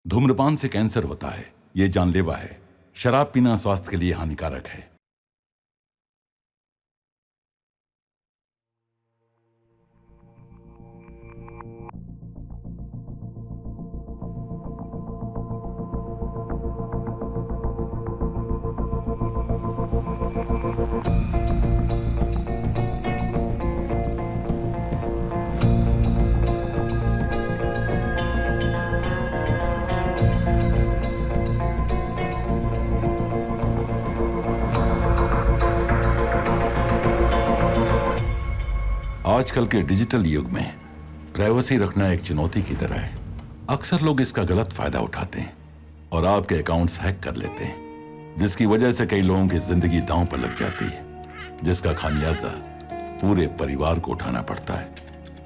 धूम्रपान से कैंसर होता है, ये जानलेवा है। शराब पीना स्वास्थ्य के लिए हानिकारक है। आजकल के डिजिटल युग में प्राइवेसी रखना एक चुनौती की तरह है। अक्सर लोग इसका गलत फायदा उठाते हैं और आपके अकाउंट्स हैक कर लेते हैं, जिसकी वजह से कई लोगों की जिंदगी दांव पर लग जाती है, जिसका खामियाजा पूरे परिवार को उठाना पड़ता है।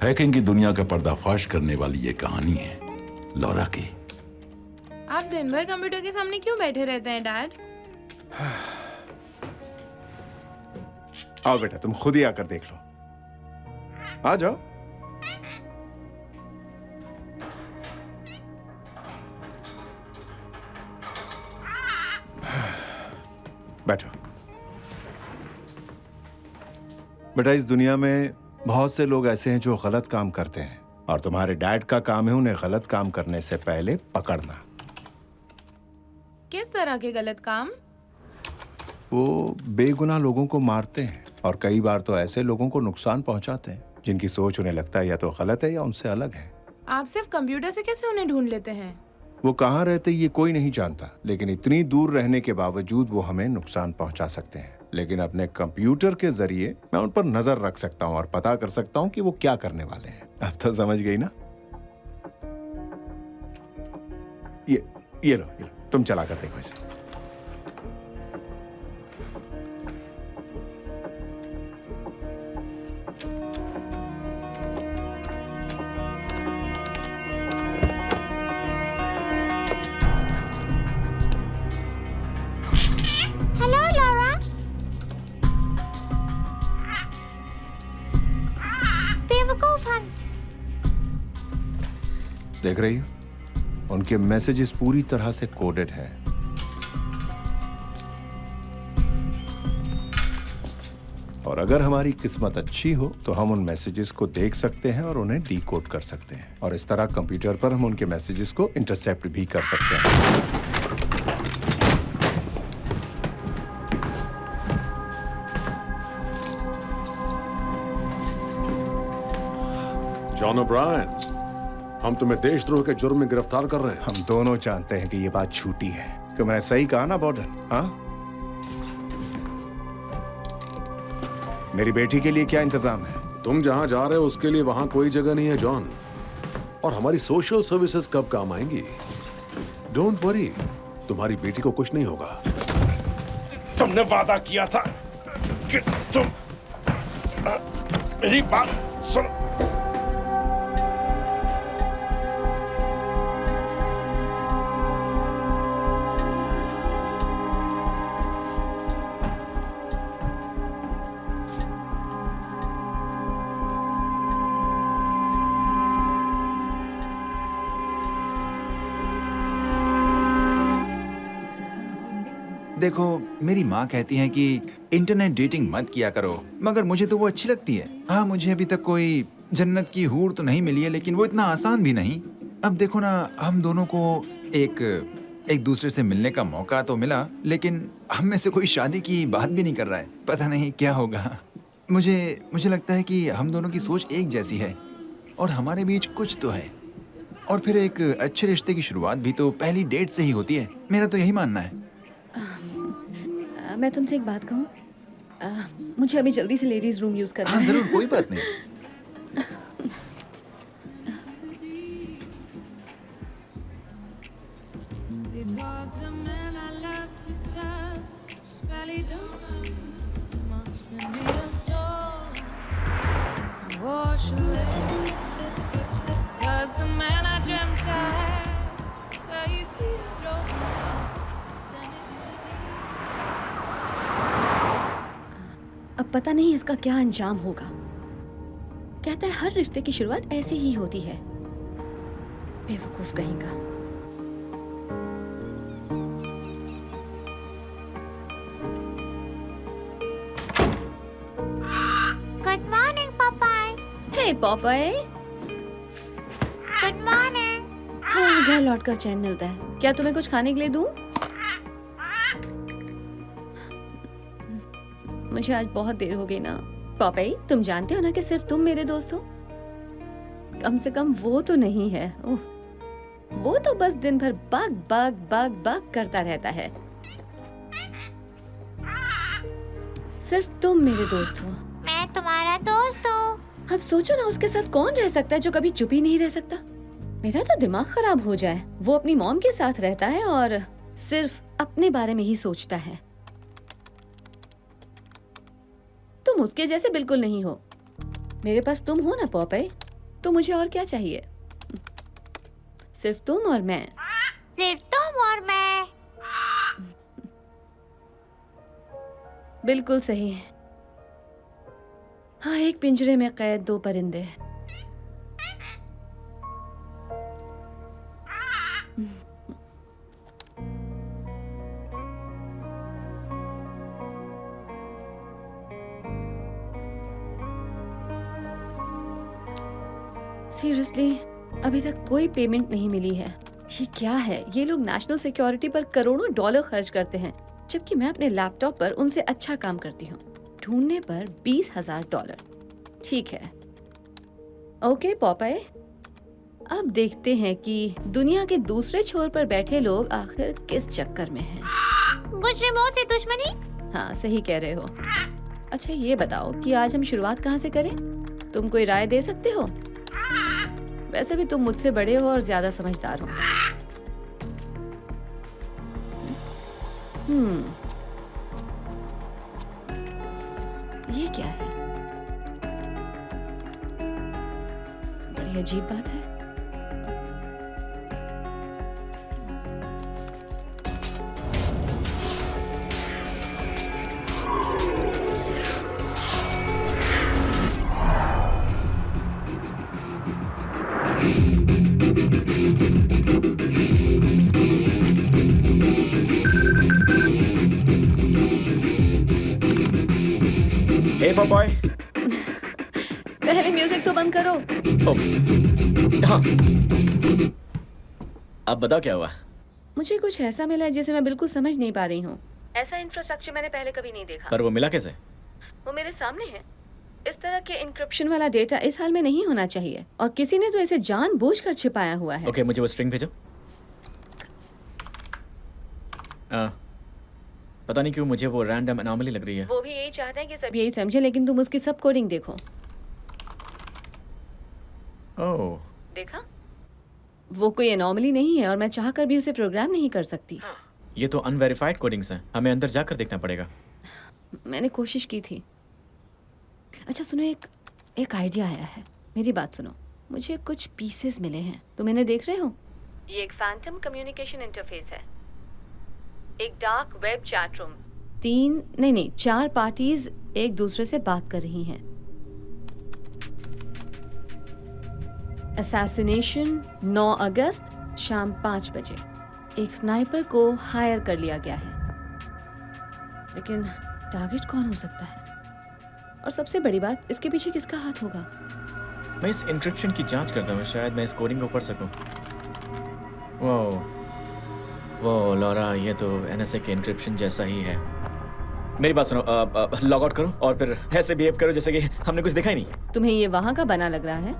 हैकिंग की दुनिया का पर्दाफाश करने वाली ये कहानी है लौरा की। आप दिन भर कंप्यूटर के सामने क्यों बैठे रहते हैं डैड? आओ बेटा, तुम खुद ही आकर देख लो। आ जाओ। बैठो। बेटा, इस दुनिया में बहुत से लोग ऐसे हैं जो गलत काम करते हैं, और तुम्हारे डैड का काम है उन्हें गलत काम करने से पहले पकड़ना। किस तरह के गलत काम? वो बेगुनाह लोगों को मारते हैं और कई बार तो ऐसे लोगों को नुकसान पहुंचाते हैं जिनकी सोच उन्हें लगता है या तो गलत है या उनसे अलग है। आप सिर्फ कंप्यूटर से कैसे उन्हें ढूंढ लेते हैं? वो कहाँ रहते ये कोई नहीं जानता, लेकिन इतनी दूर रहने के बावजूद वो हमें नुकसान पहुंचा सकते हैं। लेकिन अपने कंप्यूटर के जरिए मैं उन पर नजर रख सकता हूं और पता कर सकता हूं कि वो क्या करने वाले हैं। अब तो समझ गई ना? ये लो, तुम चला कर देखो इसे। देख रही हो, उनके मैसेजेस पूरी तरह से कोडेड हैं। और अगर हमारी किस्मत अच्छी हो तो हम उन मैसेजेस को देख सकते हैं और उन्हें डीकोड कर सकते हैं, और इस तरह कंप्यूटर पर हम उनके मैसेजेस को इंटरसेप्ट भी कर सकते हैं। जॉन ओब्रायन, हम तुम्हें देशद्रोह के जुर्म में गिरफ्तार कर रहे हैं। हम दोनों जानते हैं कि ये बात झूठी है। कि मैंने सही कहा ना बॉर्डन? हाँ, मेरी बेटी के लिए क्या इंतजाम है? तुम जहां जा रहे हो उसके लिए वहां कोई जगह नहीं है जॉन, और हमारी सोशल सर्विसेज कब काम आएंगी? डोंट वरी, तुम्हारी बेटी को कुछ नहीं होगा। तुमने वादा किया था कि तुम मेरी बात सुनो। देखो, मेरी माँ कहती है कि इंटरनेट डेटिंग मत किया करो, मगर मुझे तो वो अच्छी लगती है। हाँ, मुझे अभी तक कोई जन्नत की हूर तो नहीं मिली है, लेकिन वो इतना आसान भी नहीं। अब देखो ना, हम दोनों को एक दूसरे से मिलने का मौका तो मिला, लेकिन हम में से कोई शादी की बात भी नहीं कर रहा है। पता नहीं क्या होगा। मुझे लगता है कि हम दोनों की सोच एक जैसी है और हमारे बीच कुछ तो है। और फिर एक अच्छे रिश्ते की शुरुआत भी तो पहली डेट से ही होती है। मेरा तो यही मानना है। मैं तुमसे एक बात कहूँ? मुझे अभी जल्दी से लेडीज रूम यूज करना है। जरूर, कोई बात नहीं। अब पता नहीं इसका क्या अंजाम होगा। कहता है हर रिश्ते की शुरुआत ऐसे ही होती है। बेवकूफ कहीं का। Hi Popeye. Good morning. हाँ, घर लौटकर चैन मिलता है। क्या तुम्हें कुछ खाने के लिए दूं? मुझे आज बहुत देर हो गई ना। पॉपय, तुम जानते हो ना कि सिर्फ तुम मेरे दोस्त हो। कम से कम वो तो नहीं है। ओह, वो तो बस दिन भर बग बग बग बग करता रहता है। सिर्फ तुम मेरे दोस्त हो। मैं तुम्हारा दोस्त हूँ। अब सोचो ना, उसके साथ कौन रह सकता है जो कभी चुप ही नहीं रह सकता। मेरा तो दिमाग खराब हो जाए। वो अपनी मॉम के साथ रहता है और सिर्फ अपने बारे में ही सोचता है। तुम उसके जैसे बिल्कुल नहीं हो। मेरे पास तुम हो ना पॉपय, तो मुझे और क्या चाहिए? सिर्फ तुम और मैं। सिर्फ तुम और मैं। बिल्कुल सही। हाँ, एक पिंजरे में कैद दो परिंदे। सीरियसली, अभी तक कोई पेमेंट नहीं मिली है। ये क्या है? ये लोग नेशनल सिक्योरिटी पर करोड़ों डॉलर खर्च करते हैं, जबकि मैं अपने लैपटॉप पर उनसे अच्छा काम करती हूँ। ढूंढने पर $20,000। ठीक है, ओके पॉपय, अब देखते हैं कि दुनिया के दूसरे छोर पर बैठे लोग आखिर किस चक्कर में हैं। कुछ रिमोट से दुश्मनी? हाँ, सही कह रहे हो। अच्छा ये बताओ कि आज हम शुरुआत कहाँ से करें? तुम कोई राय दे सकते हो? वैसे भी तुम मुझसे बड़े हो और ज्यादा समझदार हो। ये क्या है? बड़ी अजीब बात है। Hey boy. पहले म्यूजिक तो बंद करो। हाँ, अब बताओ क्या हुआ? मुझे कुछ ऐसा मिला है जिसे मैं बिल्कुल समझ नहीं पा रही हूँ। ऐसा इंफ्रास्ट्रक्चर मैंने पहले कभी नहीं देखा। पर वो मिला कैसे? वो मेरे सामने है। इस तरह के इंक्रिप्शन वाला डेटा इस हाल में नहीं होना चाहिए, और किसी ने तो इसे जानबूझकर छिपाया हुआ है। ओके, मुझे वो स्ट्रिंग भेजो। पता नहीं क्यों मुझे वो रैंडम एनोमली लग रही है। वो भी यही चाहते हैं कि सब यही समझे, लेकिन तुम उसकी सब कोडिंग देखो। ओह, देखा? वो कोई एनोमली नहीं है और मैं चाहकर भी उसे प्रोग्राम नहीं कर सकती। ये तो अनवेरिफाइड कोडिंग्स हैं। हमें अंदर जाकर देखना पड़ेगा। मैंने कोशिश की थी। अच्छा सुनो, एक आइडिया आया है। मेरी बात सुनो। मुझे कुछ पीसेस मिले हैं, तुम इन्हें देख रहे हो? ये एक फैंटम कम्युनिकेशन इंटरफेस है, एक dark web chat room, 4 parties एक दूसरे से बात कर रही हैं। असैसिनेशन 9 अगस्त शाम 5 बजे। एक स्नाइपर को हायर कर लिया गया है, लेकिन टारगेट कौन हो सकता है? और सबसे बड़ी बात, इसके पीछे किसका हाथ होगा? मैं इस इंक्रिप्शन की जांच करता हूँ, शायद मैं इस कोडिंग को पढ़ सकूं। वो लॉरा, ये तो एनएसए के इंक्रिप्शन जैसा ही है। मेरी बात सुनो, लॉग आउट करो और फिर ऐसे बिहेव करो जैसे कि हमने कुछ देखा ही नहीं। तुम्हें ये वहां का बना लग रहा है?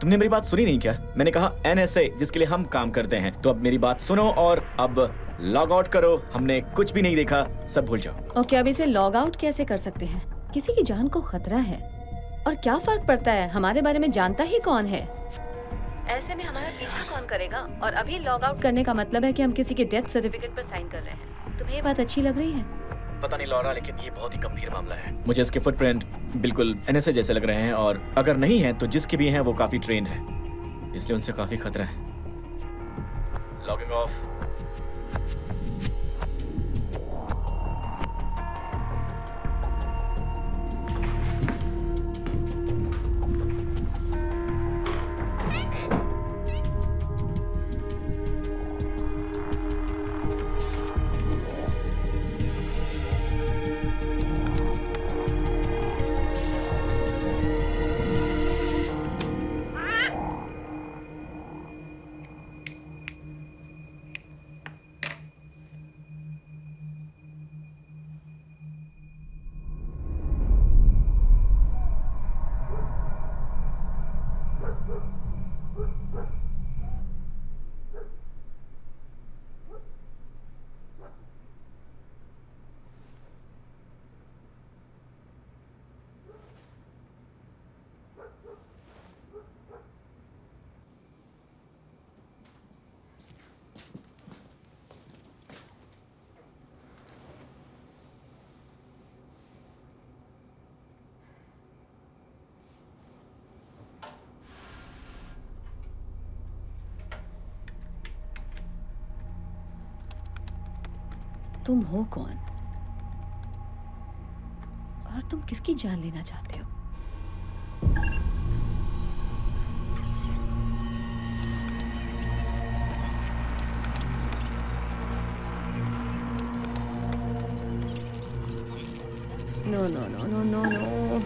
तुमने मेरी बात सुनी नहीं क्या? मैंने कहा एनएसए, जिसके लिए हम काम करते हैं। तो अब मेरी बात सुनो और अब लॉग आउट करो। हमने कुछ भी नहीं देखा, सब भूल जाओ। ओके, अब इसे लॉग आउट कैसे कर सकते हैं? किसी की जान को खतरा है, और क्या फर्क पड़ता है, हमारे बारे में जानता ही कौन है? ऐसे में हमारा पीछा कौन करेगा? और अभी लॉग आउट करने का मतलब है कि हम किसी के डेथ सर्टिफिकेट पर साइन कर रहे हैं। तुम्हें ये बात अच्छी लग रही है? पता नहीं लॉरा, लेकिन ये बहुत ही गंभीर मामला है। मुझे इसके फुटप्रिंट बिल्कुल एनएसए जैसे लग रहे हैं, और अगर नहीं है तो जिसके भी हैं वो काफी ट्रेंड है, इसलिए उनसे काफी खतरा है। Logging off. तुम हो कौन? और तुम किसकी जान लेना चाहते हो? No no no no no no,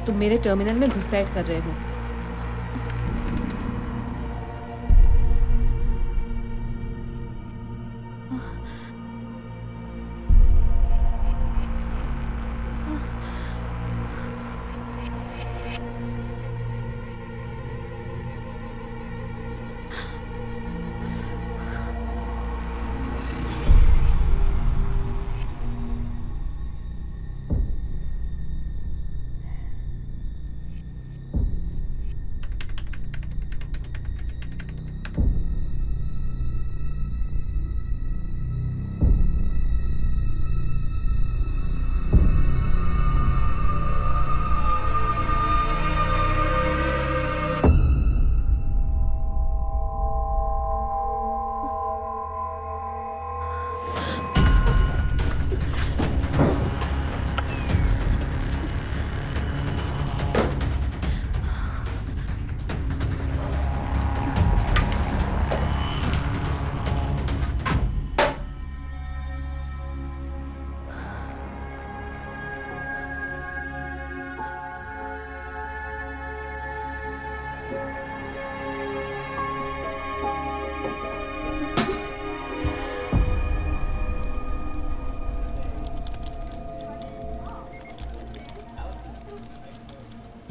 तुम मेरे टर्मिनल में घुसपैठ कर रहे हो।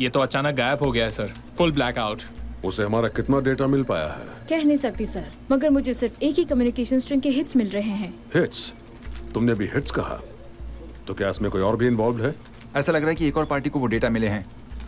ये तो अचानक गायब हो गया है सर, फुल ब्लैक आउट। उसे हमारा कितना डेटा मिल पाया है? कह नहीं सकती सर, मगर मुझे सिर्फ एक ही कम्युनिकेशन स्ट्रिंग के हिट्स मिल रहे हैं। हिट्स? तुमने भी हिट्स कहा, तो क्या इसमें कोई और भी इन्वॉल्व है? ऐसा लग रहा है कि एक और पार्टी को वो डेटा मिले हैं।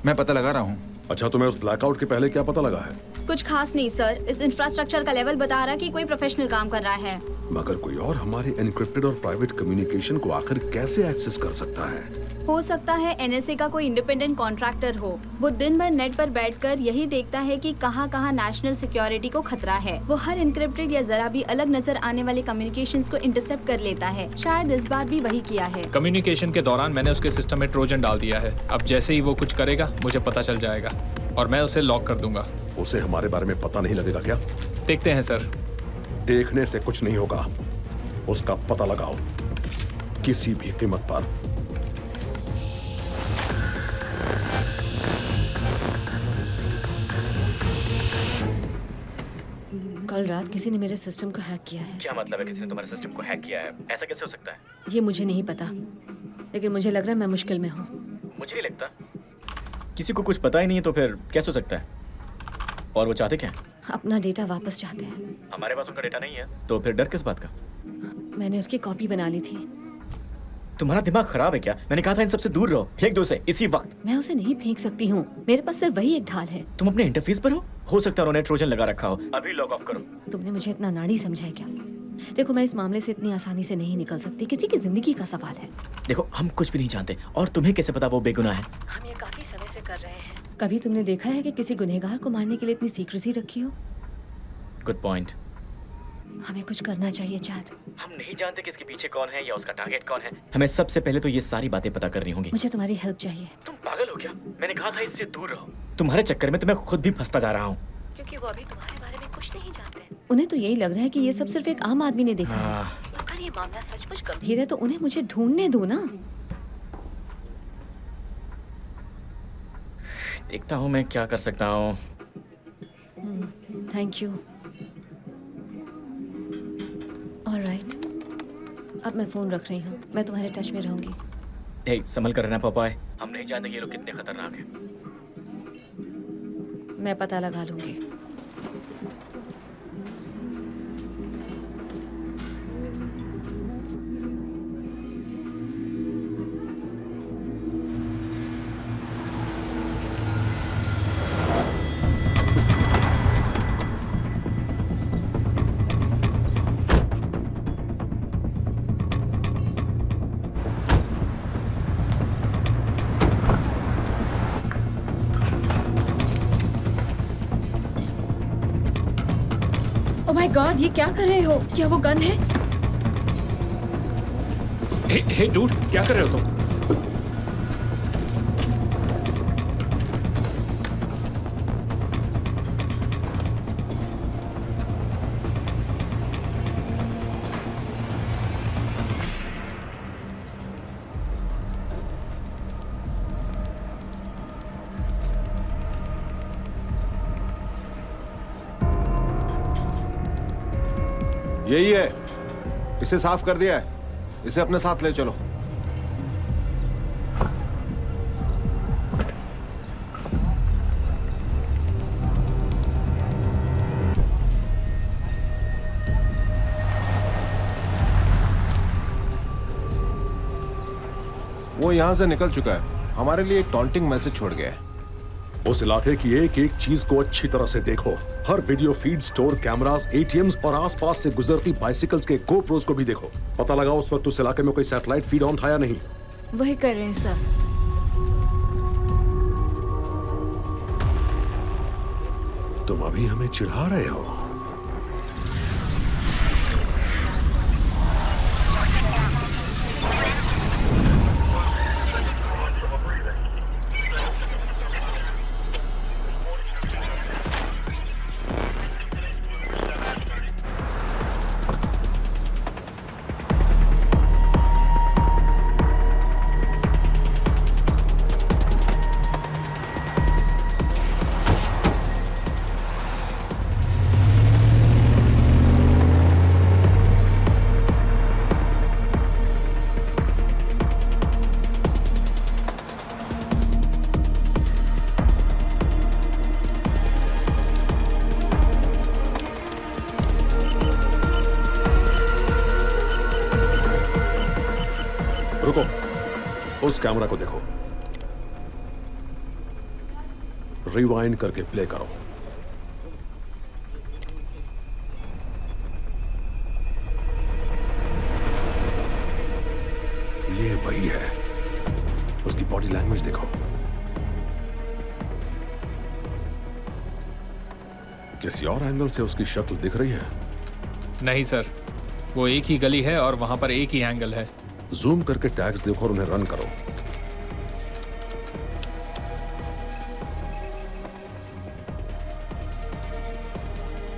मैं पता लगा रहा हूँ। अच्छा, तुम्हें उस ब्लैकआउट के पहले क्या पता लगा है? कुछ खास नहीं सर, इस इंफ्रास्ट्रक्चर का लेवल बता रहा कि कोई प्रोफेशनल काम कर रहा है। मगर कोई और हमारे एनक्रिप्टेड और प्राइवेट कम्युनिकेशन को आखिर कैसे एक्सेस कर सकता है? हो सकता है एनएसए का कोई इंडिपेंडेंट कॉन्ट्रैक्टर हो। वो दिन भर नेट पर बैठकर यही देखता है कि कहाँ कहाँ नेशनल सिक्योरिटी को खतरा है। वो हर इनक्रिप्टेड या जरा भी अलग नजर आने वाले कम्युनिकेशंस को इंटरसेप्ट कर लेता है। शायद इस बार भी वही किया है। कम्युनिकेशन के दौरान मैंने उसके सिस्टम में ट्रोजन डाल दिया है। अब जैसे ही वो कुछ करेगा मुझे पता चल जाएगा और मैं उसे लॉक कर दूंगा। उसे हमारे बारे में पता नहीं लगेगा क्या? देखते हैं सर। देखने से कुछ नहीं होगा, उसका पता लगाओ किसी भी कीमत पर। कल रात किसी ने मेरे सिस्टम को हैक किया है। क्या मतलब है किसी ने तुम्हारे सिस्टम को हैक किया है? ऐसा कैसे हो सकता है? ये मुझे नहीं पता, लेकिन मुझे लग रहा है मैं मुश्किल में हूँ। मुझे नहीं लगता। किसी को कुछ पता ही नहीं है तो फिर कैसे हो सकता है? और वो चाहते क्या? अपना डेटा वापस चाहते हैं। हमारे पास उनका डेटा नहीं है तो फिर डर किस बात का? मैंने उसकी कॉपी बना ली थी। तुम्हारा दिमाग खराब है क्या? मैंने कहा था इन सबसे दूर रहो, फेंक दो उसे इसी वक्त। मैं उसे नहीं फेंक सकती हूँ, मेरे पास सिर्फ वही एक ढाल है। तुम अपने इंटरफेस पर हो सकता है उन्होंने ट्रोजन लगा रखा हो। अभी लॉग ऑफ करो। तुमने मुझे इतना नाड़ी समझा है क्या? देखो, मैं इस मामले से इतनी आसानी से नहीं निकल सकती। किसी की जिंदगी का सवाल है। देखो, हम कुछ भी नहीं जानते और तुम्हें कैसे पता वो बेगुनाह है? हम ये काफी समय से कर रहे हैं। कभी तुमने देखा है कि किसी गुनहगार को मारने के लिए इतनी सीक्रेसी रखी हो? Good point. हमें कुछ करना चाहिए चैट। हम नहीं जानते कि इसके पीछे कौन है या उसका टारगेट कौन है। हमें सबसे पहले तो ये सारी बातें पता करनी होंगी। मुझे तुम्हारी हेल्प चाहिए। तुम पागल हो क्या? मैंने कहा था इससे दूर रहो। तुम्हारे चक्कर में तो मैं खुद भी फंसता जा रहा हूँ। क्योंकि वो अभी तुम्हारे बारे में कुछ नहीं जानते। उन्हें तो यही लग रहा है कि ये सब सिर्फ एक आम आदमी ने देखा है। अगर ये मामला सचमुच गंभीर है तो उन्हें मुझे ढूंढने दो ना। देखता हूँ मैं क्या कर सकता हूँ। Thank you. ऑलराइट, अब मैं फोन रख रही हूँ। मैं तुम्हारे टच में रहूंगी। हे, संभल कर रहना पापा है। हम नहीं जानते कि ये लोग कितने खतरनाक हैं। मैं पता लगा लूंगी। ओह माय गॉड, ये क्या कर रहे हो? क्या वो गन है? हे डूड, क्या कर रहे हो तुम? यही है, इसे साफ कर दिया है, इसे अपने साथ ले चलो। वो यहां से निकल चुका है, हमारे लिए एक टॉन्टिंग मैसेज छोड़ गया है। उस इलाके की एक एक चीज को अच्छी तरह से देखो। हर video feed, store, cameras, ATMs और आसपास से गुजरती बाइसिकल्स के GoPros को भी देखो। पता लगा उस वक्त उस इलाके में कोई सैटेलाइट फीड ऑन था या नहीं। वही कर रहे हैं सर। तुम अभी हमें चिढ़ा रहे हो। रुको, उस कैमरा को देखो। रिवाइंड करके प्ले करो। ये वही है। उसकी बॉडी लैंग्वेज देखो। किसी और एंगल से उसकी शक्ल दिख रही है? नहीं सर, वो एक ही गली है और वहां पर एक ही एंगल है। जूम करके टैग्स देखो और उन्हें रन करो।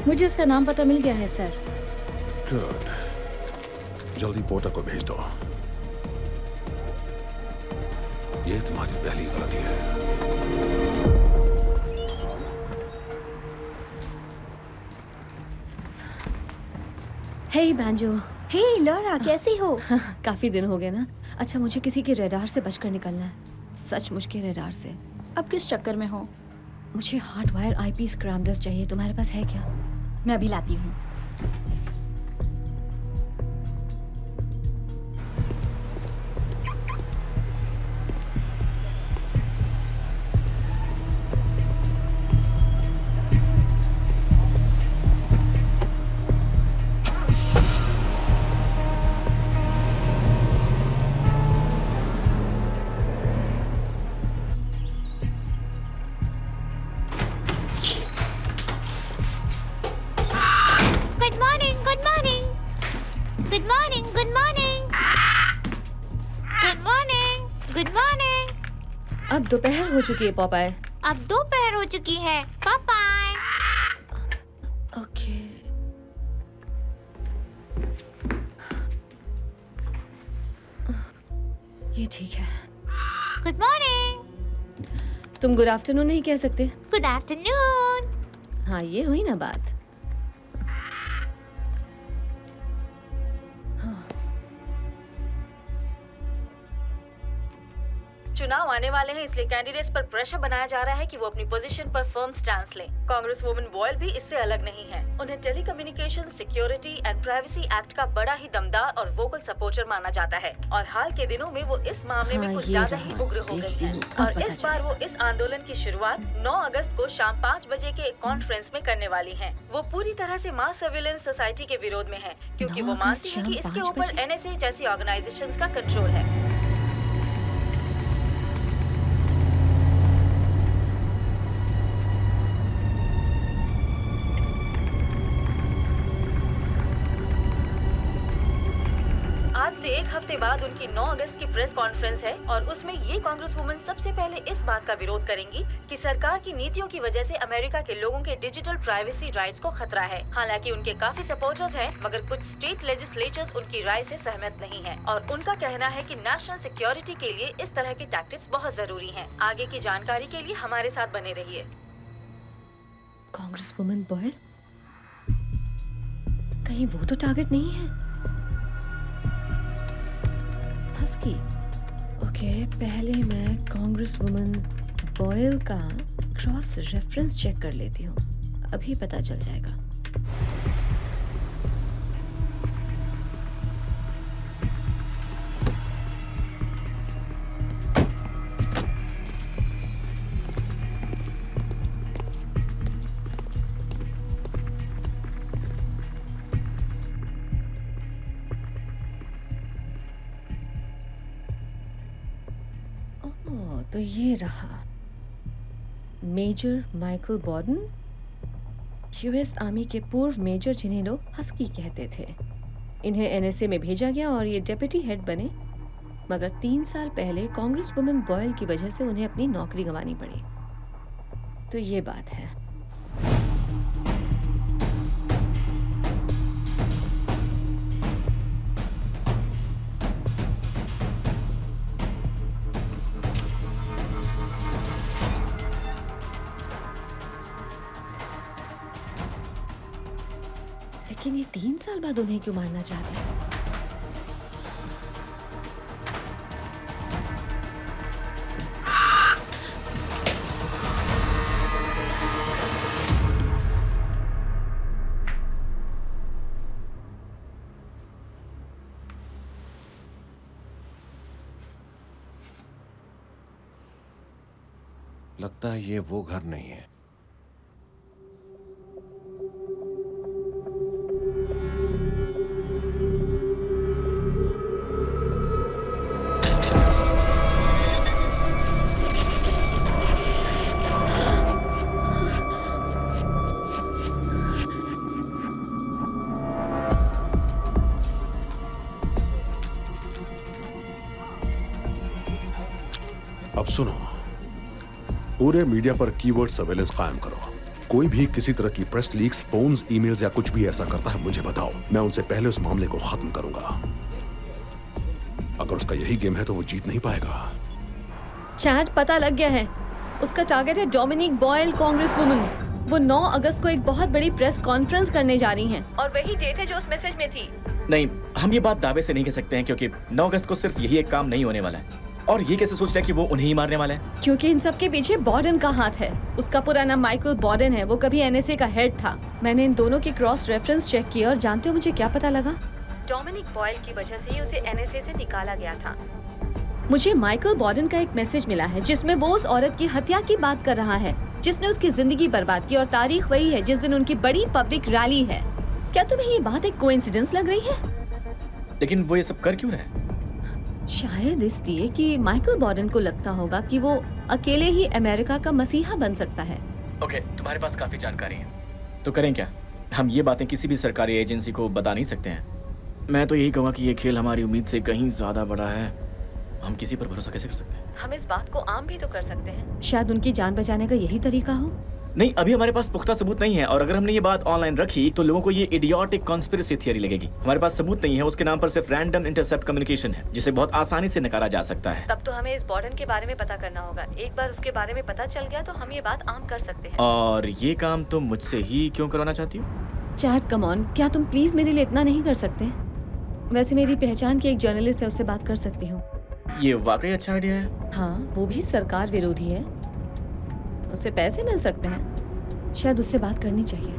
मुझे उसका नाम पता मिल गया है सर। गुड, जल्दी पोर्टर को भेज दो। ये तुम्हारी पहली गलती है। हे बैंजो। हे लॉरा, कैसी हो? काफी दिन हो गए ना। अच्छा, मुझे किसी के रेडार से बचकर निकलना है, सचमुच के रेडार से। अब किस चक्कर में हो? मुझे हार्ड वायर IP स्क्रैम्बलर्स चाहिए, तुम्हारे पास है क्या? मैं अभी लाती हूँ। अब दोपहर हो चुकी है पॉपाय। अब दोपहर हो चुकी है पापाय। ओके। ये ठीक है। Good morning. तुम गुड आफ्टरनून नहीं कह सकते? Good afternoon. हाँ, ये हुई ना बात। चुनाव आने वाले हैं, इसलिए कैंडिडेट्स पर प्रेशर बनाया जा रहा है कि वो अपनी पोजीशन पर फर्म स्टैंड लें। कांग्रेस वुमेन बॉयल भी इससे अलग नहीं है। उन्हें telecommunication security and privacy act का बड़ा ही दमदार और वोकल सपोर्टर माना जाता है और हाल के दिनों में वो इस मामले में कुछ ज्यादा ही उग्र हो गई है। और इस बार वो इस आंदोलन की शुरुआत 9 अगस्त को शाम 5 बजे के एक कॉन्फ्रेंस में करने वाली है। वो पूरी तरह से मास सर्विलेंस सोसाइटी के विरोध में है, क्योंकि वो मानती है कि इसके ऊपर NSA जैसी ऑर्गेनाइजेशंस का कंट्रोल है। आज से एक हफ्ते बाद उनकी 9 अगस्त की प्रेस कॉन्फ्रेंस है और उसमें ये कांग्रेस वुमन सबसे पहले इस बात का विरोध करेंगी कि सरकार की नीतियों की वजह से अमेरिका के लोगों के डिजिटल प्राइवेसी राइट्स को खतरा है। हालांकि उनके काफी सपोर्टर्स हैं, मगर कुछ स्टेट लेजिस्लेचर्स उनकी राय से सहमत नहीं है और उनका कहना है कि नेशनल सिक्योरिटी के लिए इस तरह के टैक्टिक्स बहुत जरूरी हैं। आगे की जानकारी के लिए हमारे साथ बने रहिए। कांग्रेस वुमन बॉयल, कहीं वो तो टारगेट नहीं है? हस्की, ओके, पहले मैं कांग्रेस वुमन बॉयल का क्रॉस रेफरेंस चेक कर लेती हूँ, अभी पता चल जाएगा। तो ये रहा मेजर माइकल बॉर्डन, यूएस आर्मी के पूर्व मेजर जिन्हें लोग हस्की कहते थे। इन्हें एनएसए में भेजा गया और ये डेप्यूटी हेड बने, मगर 3 साल पहले कांग्रेस वुमन बॉयल की वजह से उन्हें अपनी नौकरी गंवानी पड़ी। तो ये बात है। लेकिन ये 3 साल बाद उन्हें क्यों मारना चाहते हैं? लगता है ये वो घर नहीं है। अब सुनो, पूरे मीडिया पर कीवर्ड सर्वेलेंस कायम करो। कोई भी किसी तरह की प्रेस लीक्स, फोन्स, ईमेल्स या कुछ भी ऐसा करता है, मुझे बताओ। मैं उनसे पहले उस मामले को खत्म करूंगा। अगर उसका यही गेम है तो वो जीत नहीं पाएगा। चैट, पता लग गया है। उसका टारगेट है डोमिनिक बॉयल, कांग्रेस वुमन। वो 9 अगस्त को एक बहुत बड़ी प्रेस कॉन्फ्रेंस करने जा रही हैं और वही डेट है जो उस मैसेज में थी। नहीं, हम ये बात दावे से नहीं कह सकते हैं क्योंकि 9 अगस्त को सिर्फ यही एक काम नहीं होने वाला है। और ये कैसे सोच रहा है कि वो उन्हें ही मारने वाला है? क्योंकि इन सब के पीछे बॉर्डन का हाथ है। उसका पूरा नाम माइकल बॉर्डन है। वो कभी एनएसए का हेड था। मैंने इन दोनों की क्रॉस रेफरेंस चेक किया और जानते हो मुझे क्या पता लगा? डोमिनिक बॉयल की वजह से ही उसे एनएसए से निकाला गया था। मुझे माइकल बॉर्डन का एक मैसेज मिला है जिसमें वो उस औरत की हत्या की बात कर रहा है जिसने उसकी जिंदगी बर्बाद की, और तारीख वही है जिस दिन उनकी बड़ी पब्लिक रैली है। क्या तुम्हें ये बात एक कोइंसिडेंस लग रही है? लेकिन वो ये सब कर क्यों रहा है? शायद इसलिए कि माइकल बॉर्डन को लगता होगा कि वो अकेले ही अमेरिका का मसीहा बन सकता है। ओके, तुम्हारे पास काफी जानकारी है, तो करें क्या? हम ये बातें किसी भी सरकारी एजेंसी को बता नहीं सकते हैं। मैं तो यही कहूँगा कि ये खेल हमारी उम्मीद से कहीं ज्यादा बड़ा है। हम किसी पर भरोसा कैसे कर सकते हैं? हम इस बात को आम भी तो कर सकते हैं। शायद उनकी जान बचाने का यही तरीका हो। नहीं, अभी हमारे पास पुख्ता सबूत नहीं है, और अगर हमने ये बात ऑनलाइन रखी तो लोगों को ये इडियोटिक कॉन्स्पिरेसी थियरी लगेगी। हमारे पास सबूत नहीं है, उसके नाम पर सिर्फ रैंडम इंटरसेप्ट कम्युनिकेशन है जिसे बहुत आसानी से नकारा जा सकता है। तब तो हमें इस बॉर्डन के बारे में पता करना होगा। एक बार उसके बारे में पता चल गया तो हम ये बात आम कर सकते हैं। और ये काम तुम मुझसे ही क्यों करवाना चाहती हो? चैट, कम ऑन, क्या तुम प्लीज मेरे लिए इतना नहीं कर सकते? वैसे मेरी पहचान की एक जर्नलिस्ट है, उससे बात कर सकती हूँ। ये वाकई अच्छा आइडिया है। हाँ, वो भी सरकार विरोधी है। उससे पैसे मिल सकते हैं। शायद उससे बात करनी चाहिए।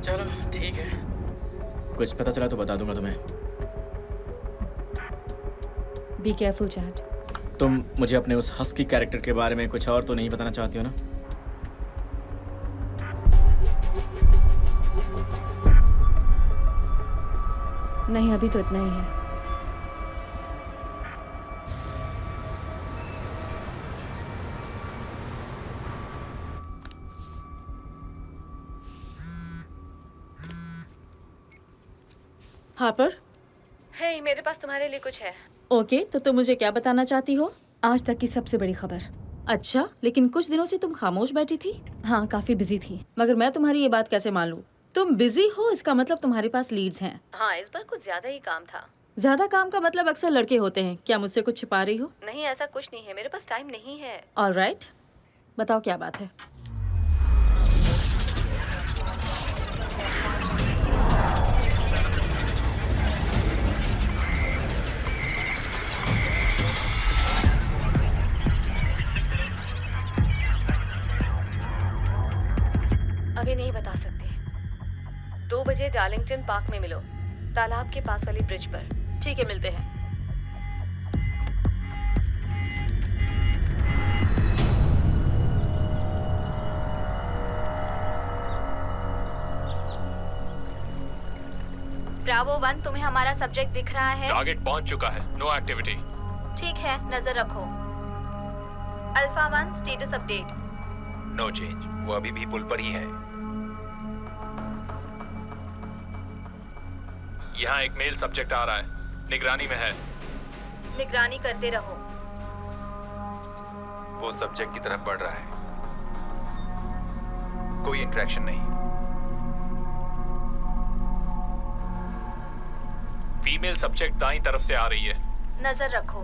चलो ठीक है, कुछ पता चला तो बता दूंगा तुम्हें। Be careful chat. तुम मुझे अपने उस हस्की कैरेक्टर के बारे में कुछ और तो नहीं बताना चाहती हो ना? नहीं, अभी तो इतना ही है। हार्पर, हे, मेरे पास तुम्हारे लिए कुछ है। ओके, तो तुम मुझे क्या बताना चाहती हो? आज तक की सबसे बड़ी खबर। अच्छा, लेकिन कुछ दिनों से तुम खामोश बैठी थी। हाँ, काफी बिजी थी। मगर मैं तुम्हारी ये बात कैसे मान लूं? तुम बिजी हो इसका मतलब तुम्हारे पास लीड्स हैं। हाँ, इस बार कुछ ज्यादा ही काम था। ज्यादा काम का मतलब अक्सर लड़के होते हैं। क्या मुझसे कुछ छिपा रही हो? नहीं, ऐसा कुछ नहीं है, मेरे पास टाइम नहीं है। ऑलराइट, बताओ क्या बात है। अभी नहीं बता सकते। 2 बजे डार्लिंगटन पार्क में मिलो, तालाब के पास वाली ब्रिज पर। ठीक है, मिलते हैं। ब्रावो 1, तुम्हें हमारा सब्जेक्ट दिख रहा है? टारगेट पहुंच चुका है, नो एक्टिविटी। ठीक है, नजर रखो। Alpha 1, status update. No change, वो अभी भी पुल पर ही है। यहाँ एक मेल सब्जेक्ट आ रहा है, निगरानी में है। निगरानी करते रहो। वो सब्जेक्ट की तरफ बढ़ रहा है। कोई इंटरेक्शन नहीं। फीमेल सब्जेक्ट दाईं तरफ से आ रही है। नजर रखो।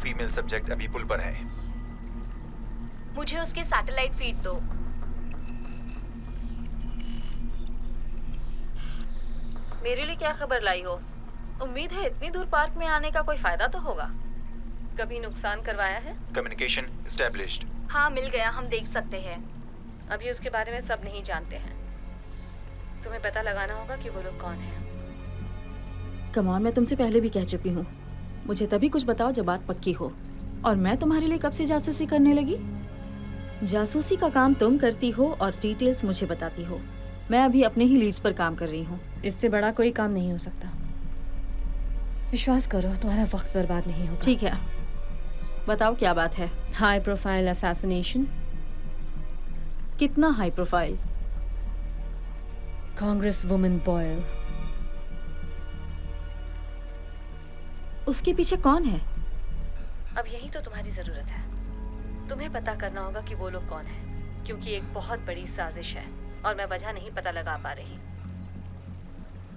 फीमेल सब्जेक्ट अभी पुल पर है। मुझे उसकी सैटेलाइट फीड दो। मेरे लिए क्या खबर लाई हो? उम्मीद है इतनी दूर पार्क में आने का कोई फायदा तो होगा। कभी नुकसान करवाया है? Communication established. हाँ, मिल गया, हम देख सकते हैं। अभी उसके बारे में सब नहीं जानते हैं। तुम्हें पता लगाना होगा कि वो लोग कौन हैं। कमान, मैं तुमसे पहले भी कह चुकी हूँ, मुझे तभी कुछ बताओ जब बात पक्की हो। और मैं तुम्हारे लिए कब से जासूसी करने लगी? जासूसी का काम तुम करती हो और डिटेल्स मुझे बताती हो। मैं अभी अपने ही लीड्स पर काम कर रही हूँ। इससे बड़ा कोई काम नहीं हो सकता। विश्वास करो, तुम्हारा वक्त बर्बाद नहीं होगा। ठीक है, बताओ क्या बात है। High profile assassination. कितना high profile? Congresswoman Boyle. उसके पीछे कौन है? अब यही तो तुम्हारी जरूरत है। तुम्हें पता करना होगा कि वो लोग कौन हैं, क्योंकि एक बहुत बड़ी साजिश है और मैं वजह नहीं पता लगा पा रही।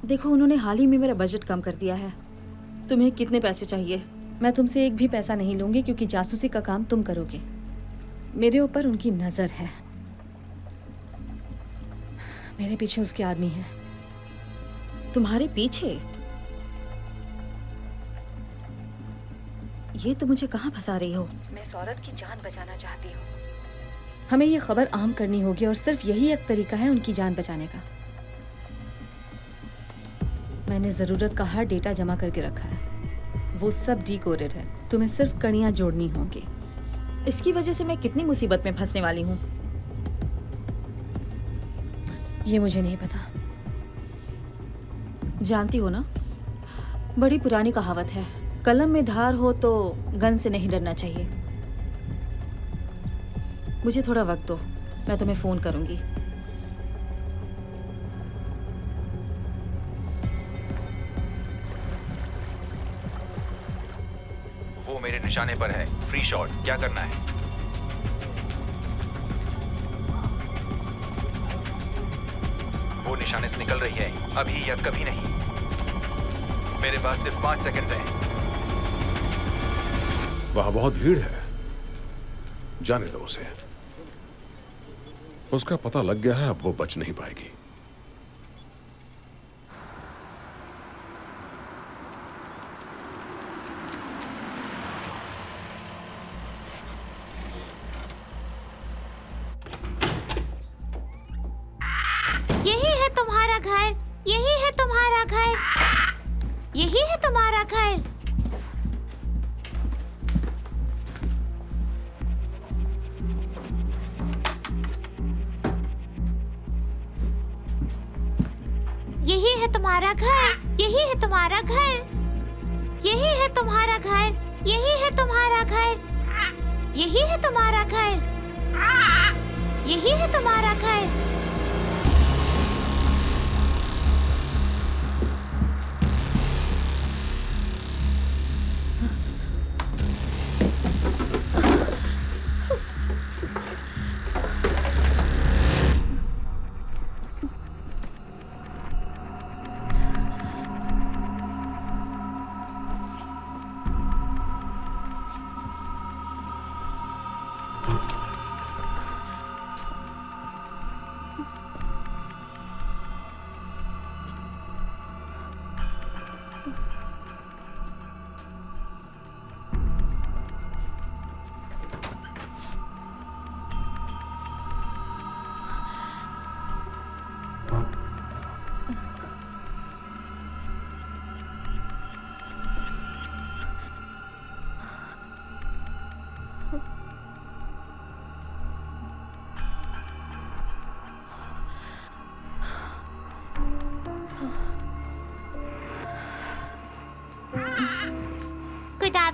देखो, उन्होंने हाल ही में मेरा बजट कम कर दिया है। तुम्हें कितने पैसे चाहिए? मैं तुमसे एक भी पैसा नहीं लूंगी, क्योंकि जासूसी का काम तुम करोगे। मेरे ऊपर उनकी नजर है। मेरे पीछे उसके आदमी हैं। तुम्हारे पीछे? ये तो मुझे कहाँ फंसा रही हो? मैं इस औरत की जान बचाना चाहती हूँ। हमें ये खबर आम करनी होगी और सिर्फ यही एक तरीका है उनकी जान बचाने का। मैंने जरूरत का हर डेटा जमा करके रखा है। वो सब डिकोडेड है। तुम्हें सिर्फ कड़ियां जोड़नी होंगी। इसकी वजह से मैं कितनी मुसीबत में फंसने वाली हूँ ये मुझे नहीं पता। जानती हो ना, बड़ी पुरानी कहावत है, कलम में धार हो तो गन से नहीं डरना चाहिए। मुझे थोड़ा वक्त दो, मैं तुम्हें फोन करूंगी। वो मेरे निशाने पर है। फ्री शॉट, क्या करना है? वो निशाने से निकल रही है, अभी या कभी नहीं। मेरे पास सिर्फ 5 सेकंड्स हैं। वहां बहुत भीड़ है, जाने दो उसे। उसका पता लग गया है, अब वो बच नहीं पाएगी। यही है तुम्हारा घर, यही है तुम्हारा घर, यही है तुम्हारा घर। यही है तुम्हारा घर, यही है तुम्हारा घर, यही है तुम्हारा घर, यही है तुम्हारा घर, यही है तुम्हारा घर, यही है तुम्हारा घर।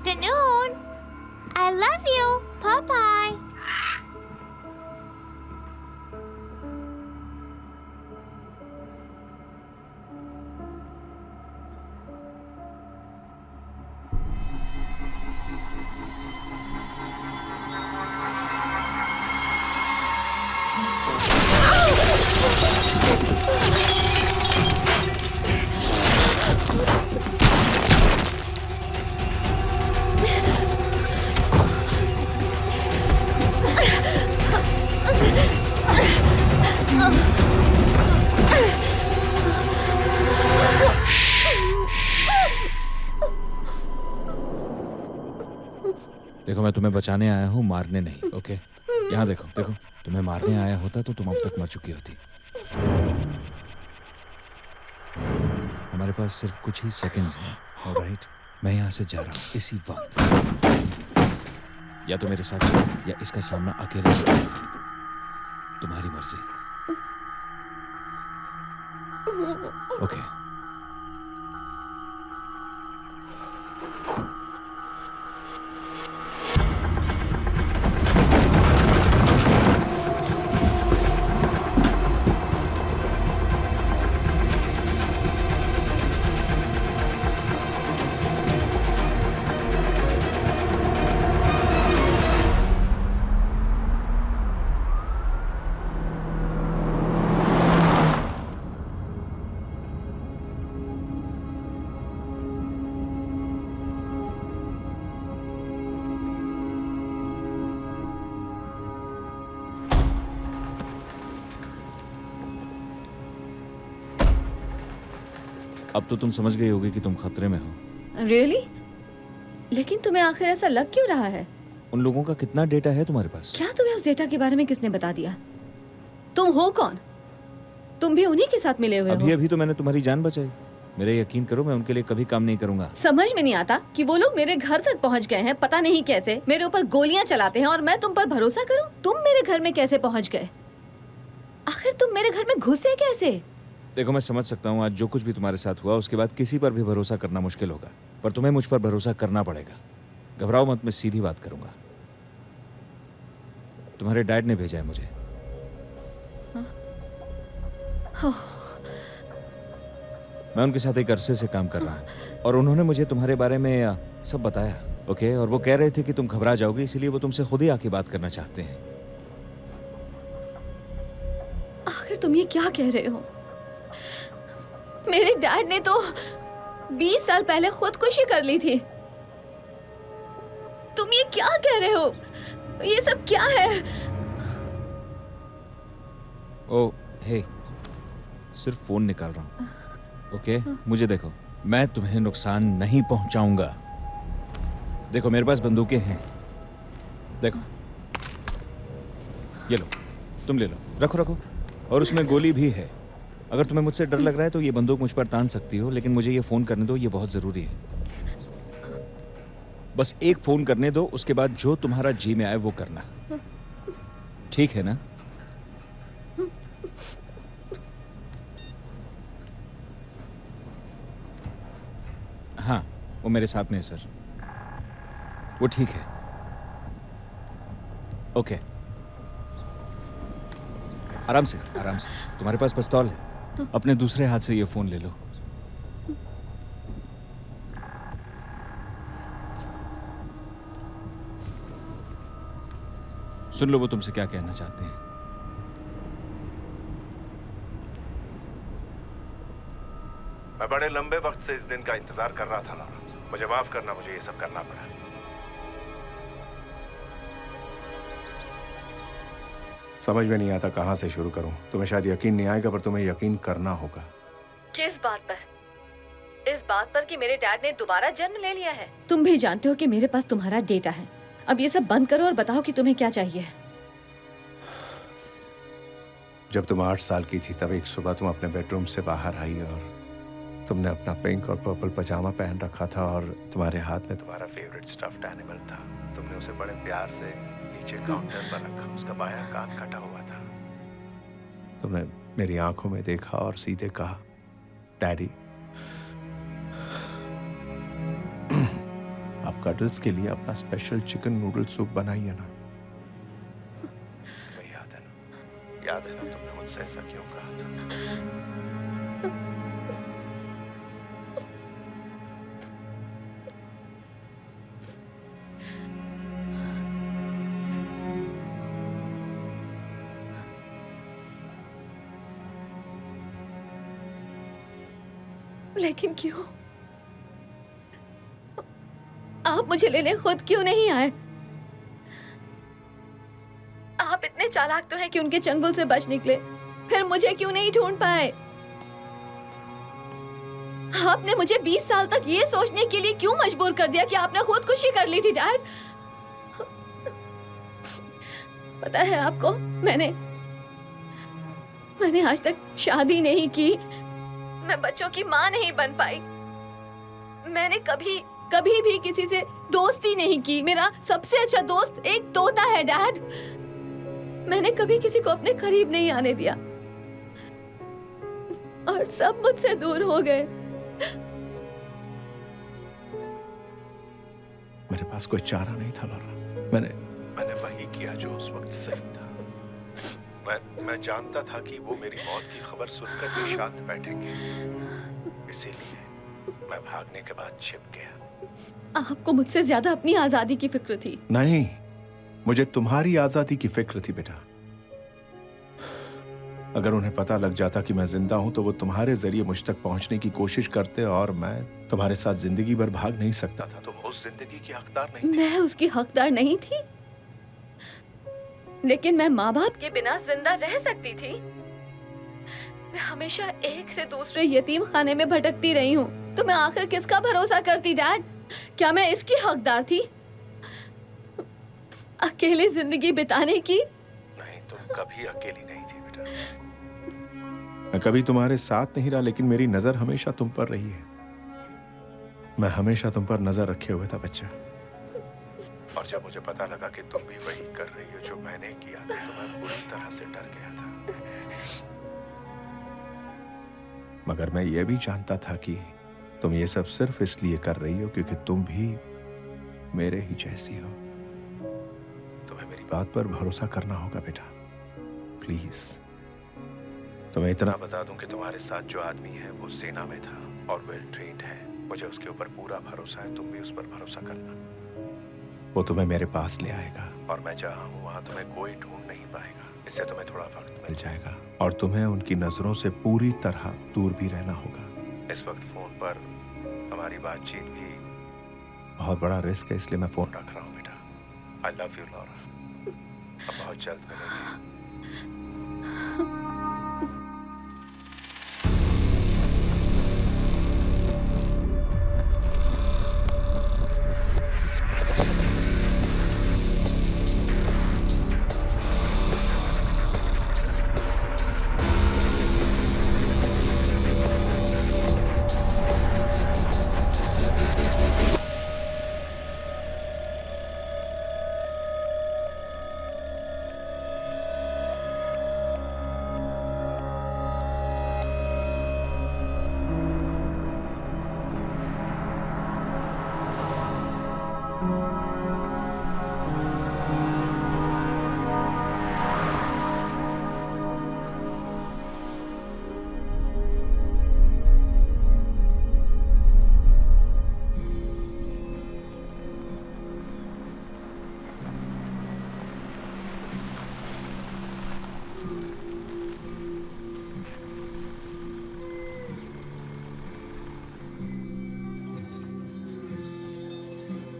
afternoon. I love you. Bye-bye. देखो, मैं तुम्हें बचाने आया हूँ, मारने नहीं। ओके, यहाँ देखो देखो, तुम्हें मारने आया होता तो तुम अब तक मर चुकी होती। हमारे पास सिर्फ कुछ ही सेकंड्स हैं। ऑलराइट, मैं यहाँ से जा रहा हूँ इसी वक्त। या तो मेरे साथ चलो या इसका सामना अकेले करो। तुम्हारी मर्जी। ओके। अब तो तुम समझ गई होगी कि तुम खतरे में हो। Really? लेकिन तुम्हें आखिर ऐसा लग क्यों रहा है? उन लोगों का कितना डेटा है तुम्हारे पास? क्या तुम्हें उस डेटा के बारे में किसने बता दिया? तुम हो कौन? तुम भी उन्हीं के साथ मिले हुए हो? अभी तो मैंने तुम्हारी जान बचाई। मेरे यकीन करो, मैं उनके लिए कभी काम नहीं करूंगा। समझ में नहीं आता कि वो लोग मेरे घर तक पहुंच गए हैं, पता नहीं कैसे मेरे ऊपर गोलियां चलाते हैं और मैं तुम पर भरोसा करूं? तुम मेरे घर में कैसे पहुंच गए? आखिर तुम मेरे घर में घुसे कैसे? देखो, मैं समझ सकता हूँ आज जो कुछ भी तुम्हारे साथ हुआ उसके बाद किसी पर भी भरोसा करना मुश्किल होगा, पर तुम्हें मुझ पर भरोसा करना पड़ेगा। घबराओ मत, मैं सीधी बात करूंगा। तुम्हारे डैड ने भेजा है मुझे। मैं उनके साथ एक अरसे से काम कर रहा हूँ और उन्होंने मुझे तुम्हारे बारे में सब बताया। ओके, और वो कह रहे थे कि तुम घबरा जाओगे, इसीलिए वो तुमसे खुद ही आके बात करना चाहते हैं। आखिर तुम ये क्या कह रहे हो? मेरे डैड ने तो 20 साल पहले खुदकुशी कर ली थी। तुम ये क्या कह रहे हो? ये सब क्या है? ओ हे, सिर्फ फोन निकाल रहा हूँ। ओके, मुझे देखो, मैं तुम्हें नुकसान नहीं पहुंचाऊंगा। देखो, मेरे पास बंदूकें हैं। देखो, ये लो, तुम ले लो, रखो रखो। और उसमें गोली भी है। अगर तुम्हें मुझसे डर लग रहा है तो ये बंदूक मुझ पर तान सकती हो, लेकिन मुझे ये फोन करने दो, ये बहुत जरूरी है। बस एक फोन करने दो, उसके बाद जो तुम्हारा जी में आए वो करना, ठीक है ना? हाँ, वो मेरे साथ में है सर। वो ठीक है। ओके, आराम से आराम से। तुम्हारे पास पिस्तौल है, अपने दूसरे हाथ से ये फोन ले लो। सुन लो वो तुमसे क्या कहना चाहते हैं। मैं बड़े लंबे वक्त से इस दिन का इंतजार कर रहा था लॉरा। मुझे माफ करना, मुझे ये सब करना पड़ा। समझ में नहीं आता कहां से शुरू करूं। तुम्हें शायद यकीन नहीं आएगा, पर तुम्हें यकीन करना होगा। किस बात पर? इस बात पर कि मेरे डैड ने दोबारा जन्म ले लिया है। तुम भी जानते हो कि मेरे पास तुम्हारा डेटा है। अब ये सब बंद करो और बताओ कि तुम्हें क्या चाहिए। जब तुम 8 साल की थी तब एक सुबह तुम अपने बेडरूम से बाहर आई और तुमने अपना पिंक और पर्पल पजामा पहन रखा था और तुम्हारे हाथ में तुम्हारा फेवरेट स्टफ्ड एनिमल था। तुमने उसे बड़े प्यार से नीचे काउंटर पर रखा, उसका बायां कान कटा हुआ था। तुमने मेरी आंखों में देखा और सीधे कहा, डैडी, आपका कटल्स के लिए अपना स्पेशल चिकन नूडल सूप बनाइए ना। तुम्हें याद है ना तुमने मुझसे ऐसा क्यों कहा था? लेकिन क्यों? आप मुझे लेने खुद क्यों नहीं आए? आप इतने चालाक तो हैं कि उनके चंगुल से बच निकले, फिर मुझे क्यों नहीं ढूंढ पाए? आपने मुझे 20 साल तक ये सोचने के लिए क्यों मजबूर कर दिया कि आपने खुदकुशी कर ली थी डैड? पता है आपको, मैंने आज तक शादी नहीं की, मैं बच्चों की माँ नहीं बन पाई, मैंने कभी भी किसी से दोस्ती नहीं की। मेरा सबसे अच्छा दोस्त एक तोता है डैड। मैंने कभी किसी को अपने करीब नहीं आने दिया और सब मुझसे दूर हो गए। मेरे पास कोई चारा नहीं था लॉरा। मैंने वही किया जो उस वक्त सही था। मैं जानता था कि वो मेरी मौत की खबर सुनकर भी शांत बैठेंगे, इसीलिए मैं भागने के बाद छिप गया। आपको मुझसे ज्यादा अपनी आजादी की फिक्र थी। नहीं, मुझे तुम्हारी आजादी की फिक्र थी बेटा। अगर उन्हें पता लग जाता कि मैं जिंदा हूं तो वो तुम्हारे जरिए मुझ तक पहुंचने की कोशिश करते और मैं तुम्हारे साथ जिंदगी भर भाग नहीं सकता था। तुम उस जिंदगी की हकदार नहीं थी। मैं उसकी हकदार नहीं थी, लेकिन मैं माँ बाप के बिना जिंदा रह सकती थी। मैं हमेशा एक से दूसरे यतीम खाने में भटकती रही हूँ, तो मैं आखिर किसका भरोसा करती डैड? क्या मैं इसकी हकदार थी, अकेली जिंदगी बिताने की? नहीं, तुम कभी अकेली नहीं थी बेटा। मैं कभी तुम्हारे साथ नहीं रहा, लेकिन मेरी नजर हमेशा तुम पर रही है। मैं हमेशा तुम पर नजर रखे हुए था बच्चा। और जब मुझे पता लगा कि तुम भी वही कर रही हो जो मैंने किया था, तो मैं पूरी तरह से डर गया था। मगर मैं ये भी जानता था कि तुम ये सब सिर्फ इसलिए कर रही हो क्योंकि तुम भी मेरे ही जैसी हो। तुम्हें मेरी बात पर भरोसा करना होगा बेटा, प्लीज। तुम्हें इतना बता दूं कि तुम्हारे साथ जो आदमी है वो सेना में था और वेल ट्रेन्ड है। मुझे उसके ऊपर पूरा भरोसा है, तुम भी उस पर भरोसा करना। वो तुम्हें मेरे पास ले आएगा और मैं जहाँ हूँ वहाँ तुम्हें कोई ढूंढ नहीं पाएगा। इससे तुम्हें थोड़ा वक्त मिल जाएगा और तुम्हें उनकी नजरों से पूरी तरह दूर भी रहना होगा। इस वक्त फोन पर हमारी बातचीत भी बहुत बड़ा रिस्क है, इसलिए मैं फोन रख रहा हूँ बेटा। I love you Laura. अब बहुत जल्द मिलेंगे।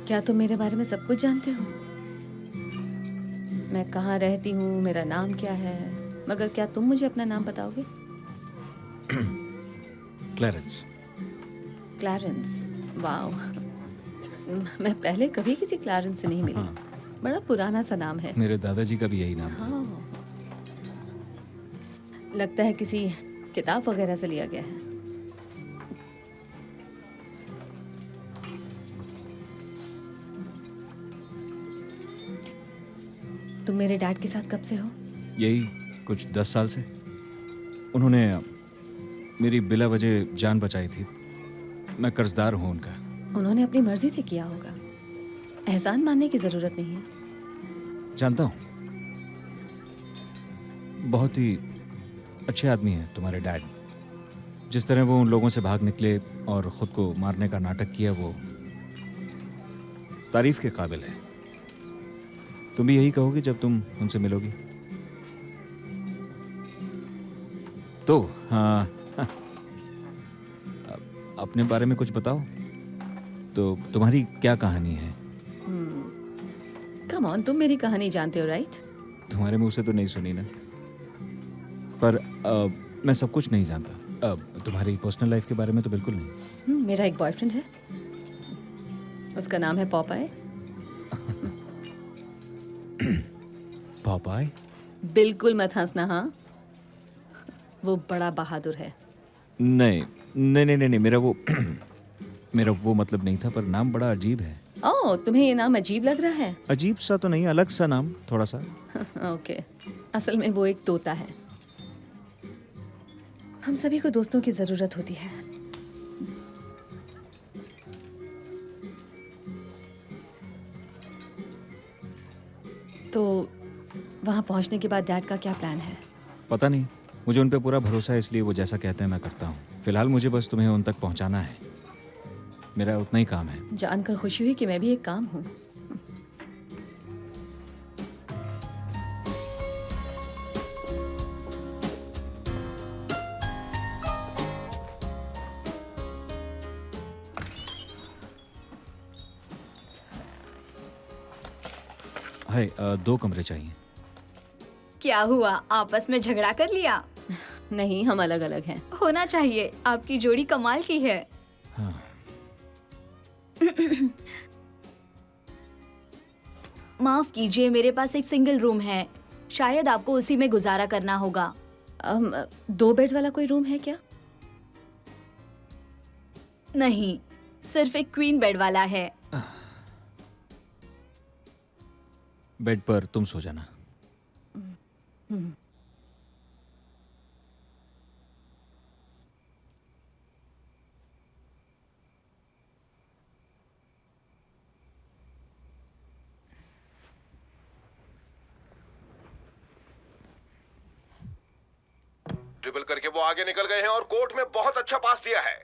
क्या तुम मेरे बारे में सब कुछ जानते हो? मैं कहाँ रहती हूँ, मेरा नाम क्या है, मगर क्या तुम मुझे अपना नाम बताओगे? क्लैरेंस। Clarence, wow. मैं पहले कभी किसी क्लैरेंस से नहीं मिली। बड़ा पुराना सा नाम है। मेरे दादाजी का भी यही नाम था। हाँ। लगता है किसी किताब वगैरह से लिया गया है। तुम मेरे डैड के साथ कब से हो? यही कुछ 10 साल से। उन्होंने मेरी बिला वजह जान बचाई थी। मैं कर्जदार हूँ उनका। उन्होंने अपनी मर्जी से किया होगा। एहसान मानने की जरूरत नहीं है। जानता हूँ, बहुत ही अच्छे आदमी हैं तुम्हारे डैड। जिस तरह वो उन लोगों से भाग निकले और खुद को मारने का नाटक किया, वो तारीफ के काबिल है। तुम भी यही कहोगी जब तुम उनसे मिलोगी? तो हाँ, अपने बारे में कुछ बताओ। तो तुम्हारी क्या कहानी है? कम ऑन, तुम मेरी कहानी जानते हो राइट? तुम्हारे मुंह से तो नहीं सुनी ना, पर मैं सब कुछ नहीं जानता। तुम्हारी पर्सनल लाइफ के बारे में तो बिल्कुल नहीं। मेरा एक बॉयफ्रेंड है, उसका नाम है पॉपाय। पॉपाय? बिल्कुल मत हंसना। हाँ, वो बड़ा बहादुर है। नहीं नहीं नहीं नहीं, मेरा वो मेरा वो मतलब नहीं था, पर नाम बड़ा अजीब है। ओह, तुम्हें ये नाम अजीब लग रहा है? अजीब सा तो नहीं, अलग सा नाम थोड़ा सा। ओके, असल में वो एक तोता है। हम सभी को दोस्तों की जरूरत होती है। तो वहां पहुंचने के बाद डैड का क्या प्लान है? पता नहीं, मुझे उन पे पूरा भरोसा है, इसलिए वो जैसा कहते हैं मैं करता हूँ। फिलहाल मुझे बस तुम्हें उन तक पहुँचाना है, मेरा उतना ही काम है। जानकर खुशी हुई कि मैं भी एक काम हूँ। हाय, 2 कमरे चाहिए। क्या हुआ, आपस में झगड़ा कर लिया? नहीं, हम अलग अलग हैं। होना चाहिए, आपकी जोड़ी कमाल की है। हाँ। माफ कीजिए, मेरे पास एक सिंगल रूम है, शायद आपको उसी में गुजारा करना होगा। 2 बेड्स वाला कोई रूम है क्या? नहीं, सिर्फ एक क्वीन बेड वाला है। बेड पर तुम सो जाना। ड्रिबल करके वो आगे निकल गए हैं और कोर्ट में बहुत अच्छा पास दिया है।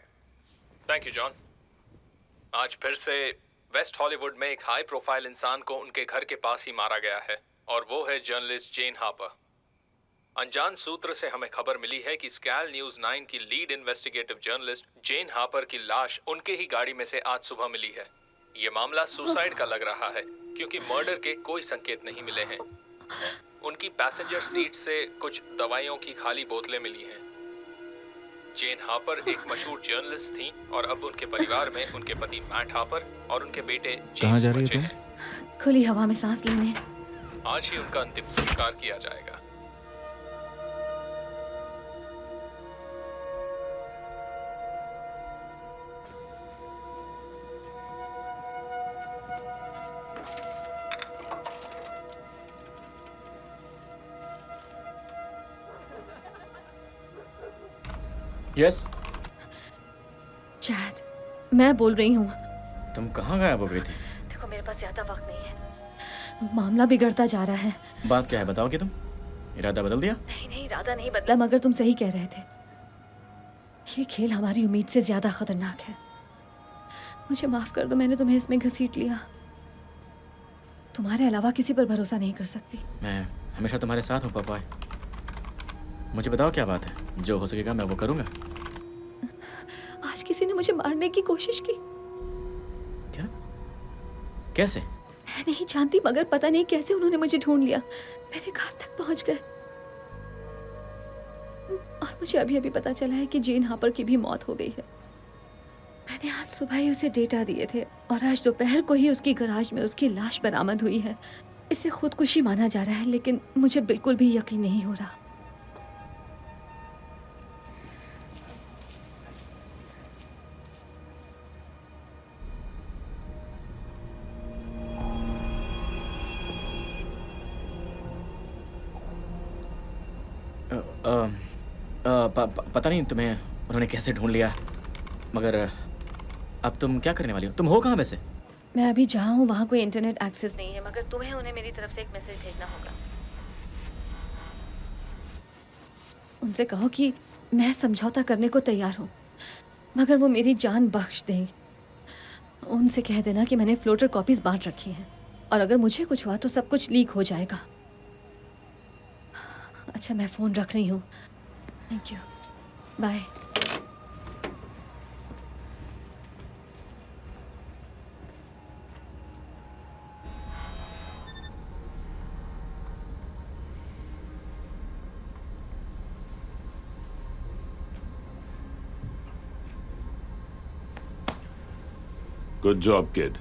Thank you John. आज फिर से वेस्ट हॉलीवुड में एक हाई प्रोफाइल इंसान को उनके घर के पास ही मारा गया है, और वो है जर्नलिस्ट जेन हापर। अनजान सूत्र से हमें खबर मिली है कि स्कैल न्यूज़ 9 की लीड इन्वेस्टिगेटिव जर्नलिस्ट जेन हापर की लाश उनके ही गाड़ी में से आज सुबह मिली है। ये मामला सुसाइड का लग रहा है, क्योंकि मर्डर के कोई संकेत नहीं मिले हैं। उनकी पैसेंजर सीट से कुछ दवाइयों की खाली बोतलें मिली हैं। जेन हापर एक मशहूर जर्नलिस्ट थी, और अब उनके परिवार में उनके पति मैट हापर और उनके बेटे कहाँ जा जेम्स रही हो बचे तुम? हैं। खुली हवा में सांस लेने। आज ही उनका अंतिम संस्कार किया जाएगा। यस, चैट, मैं बोल रही हूँ। तुम कहाँ गायब हो गई थी? देखो, मेरे पास ज्यादा वक्त नहीं है, मामला बिगड़ता जा रहा है। बात क्या है, बताओगे? तुम इरादा बदल दिया? नहीं, इरादा नहीं बदला, मगर तुम सही कह रहे थे। ये खेल हमारी उम्मीद से ज्यादा खतरनाक है। मुझे माफ कर दो, मैंने तुम्हें इसमें घसीट लिया। तुम्हारे अलावा किसी पर भरोसा नहीं कर सकती। मैं हमेशा तुम्हारे साथ हूँ पापा। मुझे बताओ क्या बात है, जो हो सकेगा मैं वो करूँगा। आज किसी ने मुझे मारने की कोशिश की। क्या? कैसे? मैं नहीं जानती, मगर पता नहीं कैसे उन्होंने मुझे ढूंढ लिया, मेरे घर तक पहुंच गए। और मुझे अभी अभी पता चला है कि जेन हापर की भी मौत हो गई है। मैंने आज सुबह ही उसे डेटा दिए थे, और आज दोपहर को ही उसकी गैराज में उसकी लाश बरामद हुई है। इसे खुदकुशी माना जा रहा है, लेकिन मुझे बिल्कुल भी यकीन नहीं हो रहा। पता नहीं तुम्हें उन्होंने कैसे ढूंढ लिया, मगर अब तुम क्या करने वाली हो? तुम हो कहाँ वैसे? मैं अभी जहाँ हूँ वहाँ कोई इंटरनेट एक्सेस नहीं है, मगर तुम्हें उन्हें मेरी तरफ से एक मैसेज भेजना होगा। उनसे कहो कि मैं समझौता करने को तैयार हूँ, मगर वो मेरी जान बख्श दें। उनसे कह देना कि मैंने फ्लोटर कॉपीज बांट रखी हैं, और अगर मुझे कुछ हुआ तो सब कुछ लीक हो जाएगा। अच्छा, मैं फ़ोन रख रही हूँ। Thank you, bye. Good job kid.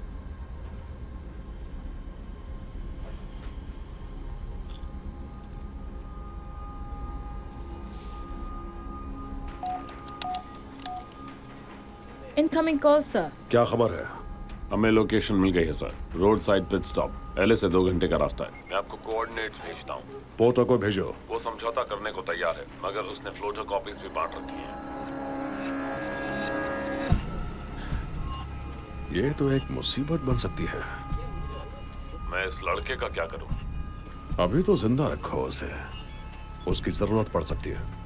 Incoming call sir. क्या खबर है? हमें लोकेशन मिल गई है sir. Road side pit stop, LA से 2 घंटे का रास्ता है। मैं आपको कोऑर्डिनेट्स भेजता हूँ। पोर्टर को भेजो। वो समझौता करने को तैयार है, मगर उसने फ्लोटर कॉपीज भी बांट रखी हैं। ये तो एक मुसीबत बन सकती है। मैं इस लड़के का क्या करूं? अभी तो जिंदा रखो उसे, उसकी जरूरत पड़ सकती है।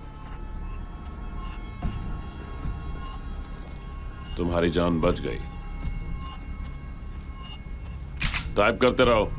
तुम्हारी जान बच गई। टाइप करते रहो।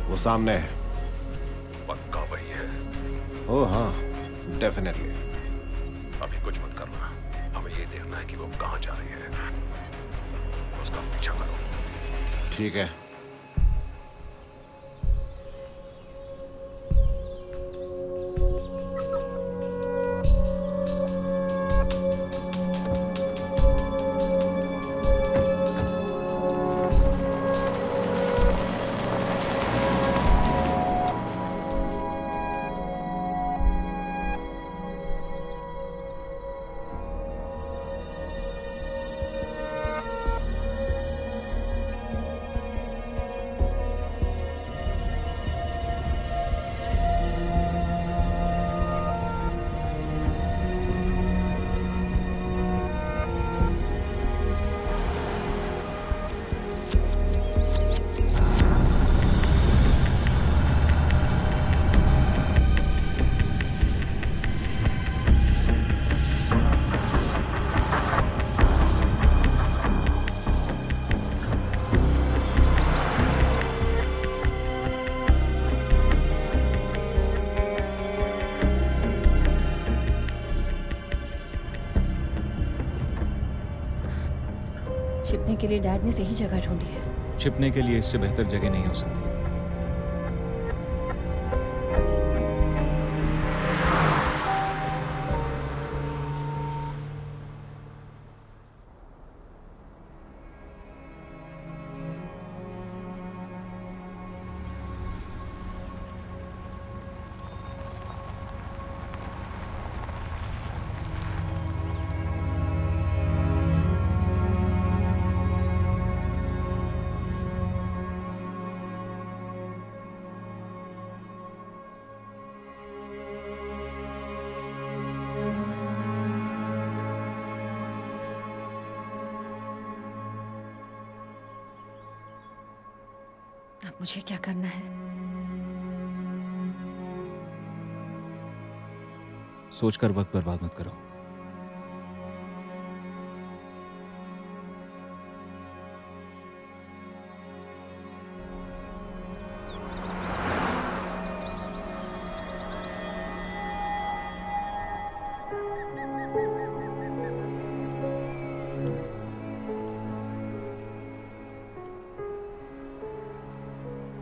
वो सामने है। पक्का वही है? ओह हाँ, डेफिनेटली। अभी कुछ मत करना, हमें ये देखना है कि वो कहाँ जा रही है। उसका पीछा करो। ठीक है। छिपने के लिए डैड ने सही जगह ढूंढी है। छिपने के लिए इससे बेहतर जगह नहीं हो सकती। अब मुझे क्या करना है? सोचकर वक्त बर्बाद मत करो।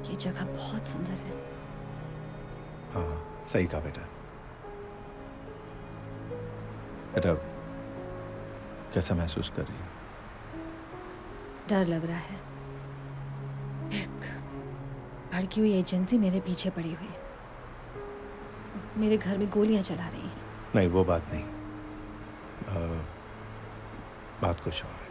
ये जगह बहुत सुंदर है। हाँ, सही कहा बेटा। बेटा, कैसा महसूस कर रही हो? डर लग रहा है। एक भड़की हुई एजेंसी मेरे पीछे पड़ी हुई है। मेरे घर में गोलियां चला रही हैं। नहीं, वो बात नहीं। बात कुछ और है।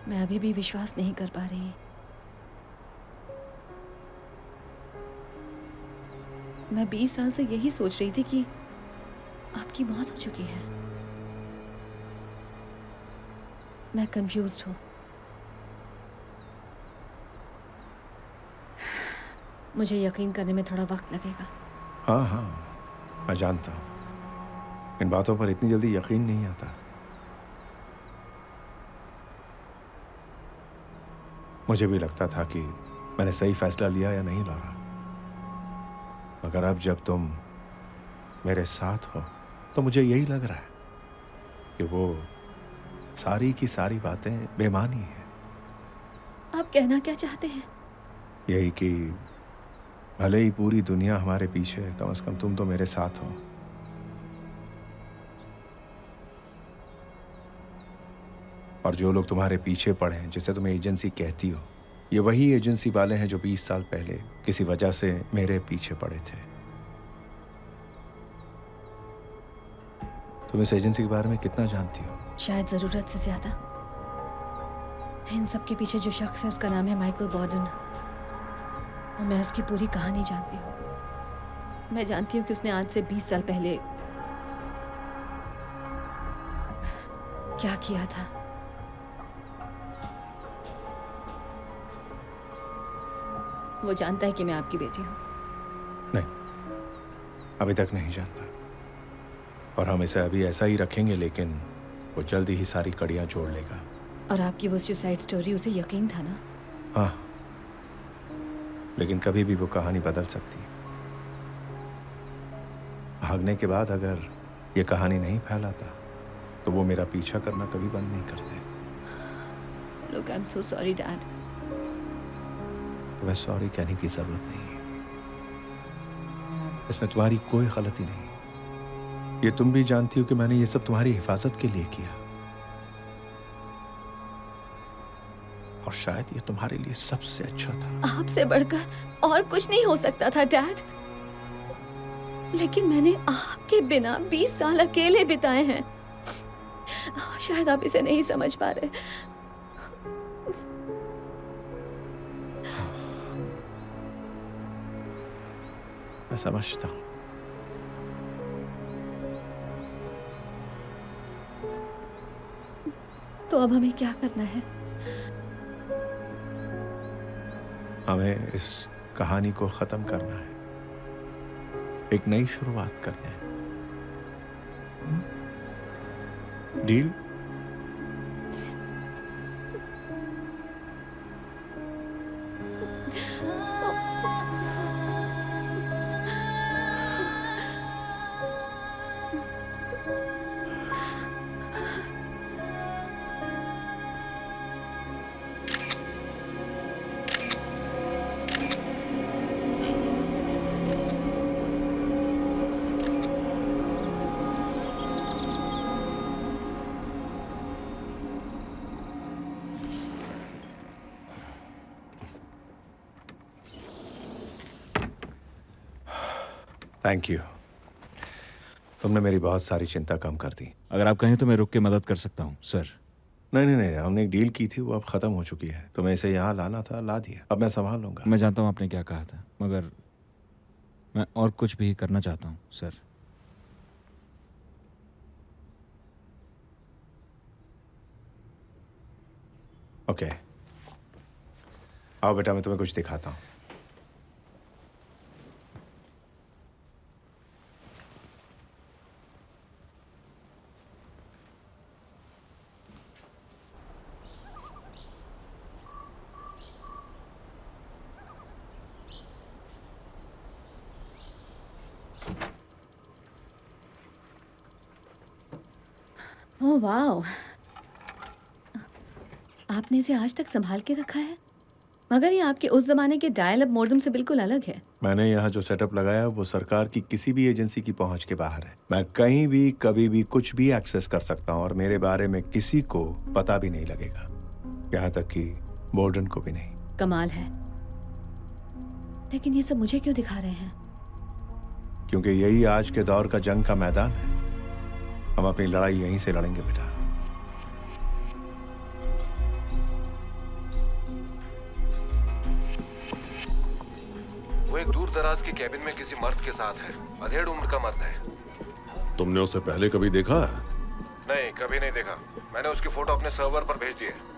मैं अभी भी विश्वास नहीं कर पा रही। मैं 20 साल से यही सोच रही थी कि आपकी मौत हो चुकी है। मैं कंफ्यूज्ड हूँ। मुझे यकीन करने में थोड़ा वक्त लगेगा। हाँ हाँ, मैं जानता हूँ। इन बातों पर इतनी जल्दी यकीन नहीं आता। मुझे भी लगता था कि मैंने सही फैसला लिया या नहीं लॉरा, मगर अब जब तुम मेरे साथ हो तो मुझे यही लग रहा है कि वो सारी की सारी बातें बेमानी हैं। आप कहना क्या चाहते हैं? यही कि भले ही पूरी दुनिया हमारे पीछे है, कम से कम तुम तो मेरे साथ हो। और जो लोग तुम्हारे पीछे पड़े हैं, जिसे तुम एजेंसी कहती हो, ये वही एजेंसी वाले हैं जो 20 साल पहले किसी वजह से मेरे पीछे पड़े थे। तुम इस एजेंसी के बारे में कितना जानती हो? शायद जरूरत से ज्यादा। इन सब के पीछे जो शख्स है उसका नाम है माइकल बॉर्डन, और मैं उसकी पूरी कहानी जानती हूँ। मैं जानती हूँ कि उसने आज से 20 साल पहले क्या किया था। वो जानता है कि मैं आपकी बेटी हूँ। नहीं, अभी तक नहीं जानता, और हम इसे अभी ऐसा ही रखेंगे, लेकिन वो जल्दी ही सारी कड़ियां जोड़ लेगा। और आपकी वो सुसाइड स्टोरी, उसे यकीन था ना? हाँ, लेकिन कभी भी वो कहानी बदल सकती है। भागने के बाद अगर ये कहानी नहीं फैलाता तो वो मेरा पीछा करना कभी बंद नहीं करते। Look, I'm so sorry, Dad. तुम्हें सॉरी कहने की जरूरत नहीं है। इसमें तुम्हारी कोई गलती नहीं है। ये तुम भी जानती हो कि मैंने ये सब तुम्हारी हिफाजत के लिए किया, और शायद ये तुम्हारे लिए सबसे अच्छा था। आपसे बढ़कर और कुछ नहीं हो सकता था, डैड। लेकिन मैंने आपके बिना 20 साल अकेले बिताए हैं। शायद आप इसे नहीं समझ पा रहे। मैं समझता हूं। तो अब हमें क्या करना है? हमें इस कहानी को खत्म करना है, एक नई शुरुआत करनी है। डील? Thank you. तुमने मेरी बहुत सारी चिंता कम कर दी। अगर आप कहें तो मैं रुक के मदद कर सकता हूँ, सर। नहीं नहीं नहीं, हमने एक डील की थी, वो अब खत्म हो चुकी है। तुम्हें इसे यहाँ लाना था, ला दिया। अब मैं संभाल लूंगा। मैं जानता हूँ आपने क्या कहा था, मगर मैं और कुछ भी करना चाहता हूँ, सर। ओके, आओ बेटा, मैं तुम्हें कुछ दिखाता हूँ। ओह वाओ, आपने इसे आज तक संभाल के रखा है, मगर ये आपके उस जमाने के डायल अप मॉडेम से बिल्कुल अलग है। मैंने यहाँ जो सेटअप लगाया है वो सरकार की किसी भी एजेंसी की पहुंच के बाहर है। मैं कहीं भी कभी भी कुछ भी एक्सेस कर सकता हूँ और मेरे बारे में किसी को पता भी नहीं लगेगा, यहाँ तक कि बोर्डन को भी नहीं। कमाल है, लेकिन ये सब मुझे क्यों दिखा रहे हैं? क्योंकि यही आज के दौर का जंग का मैदान है। हम अपनी लड़ाई यहीं से लड़ेंगे बेटा। वो एक दूर दराज की कैबिन में किसी मर्द के साथ है। अधेड़ उम्र का मर्द है। तुमने उसे पहले कभी देखा है? नहीं, कभी नहीं देखा। मैंने उसकी फोटो अपने सर्वर पर भेज दी है।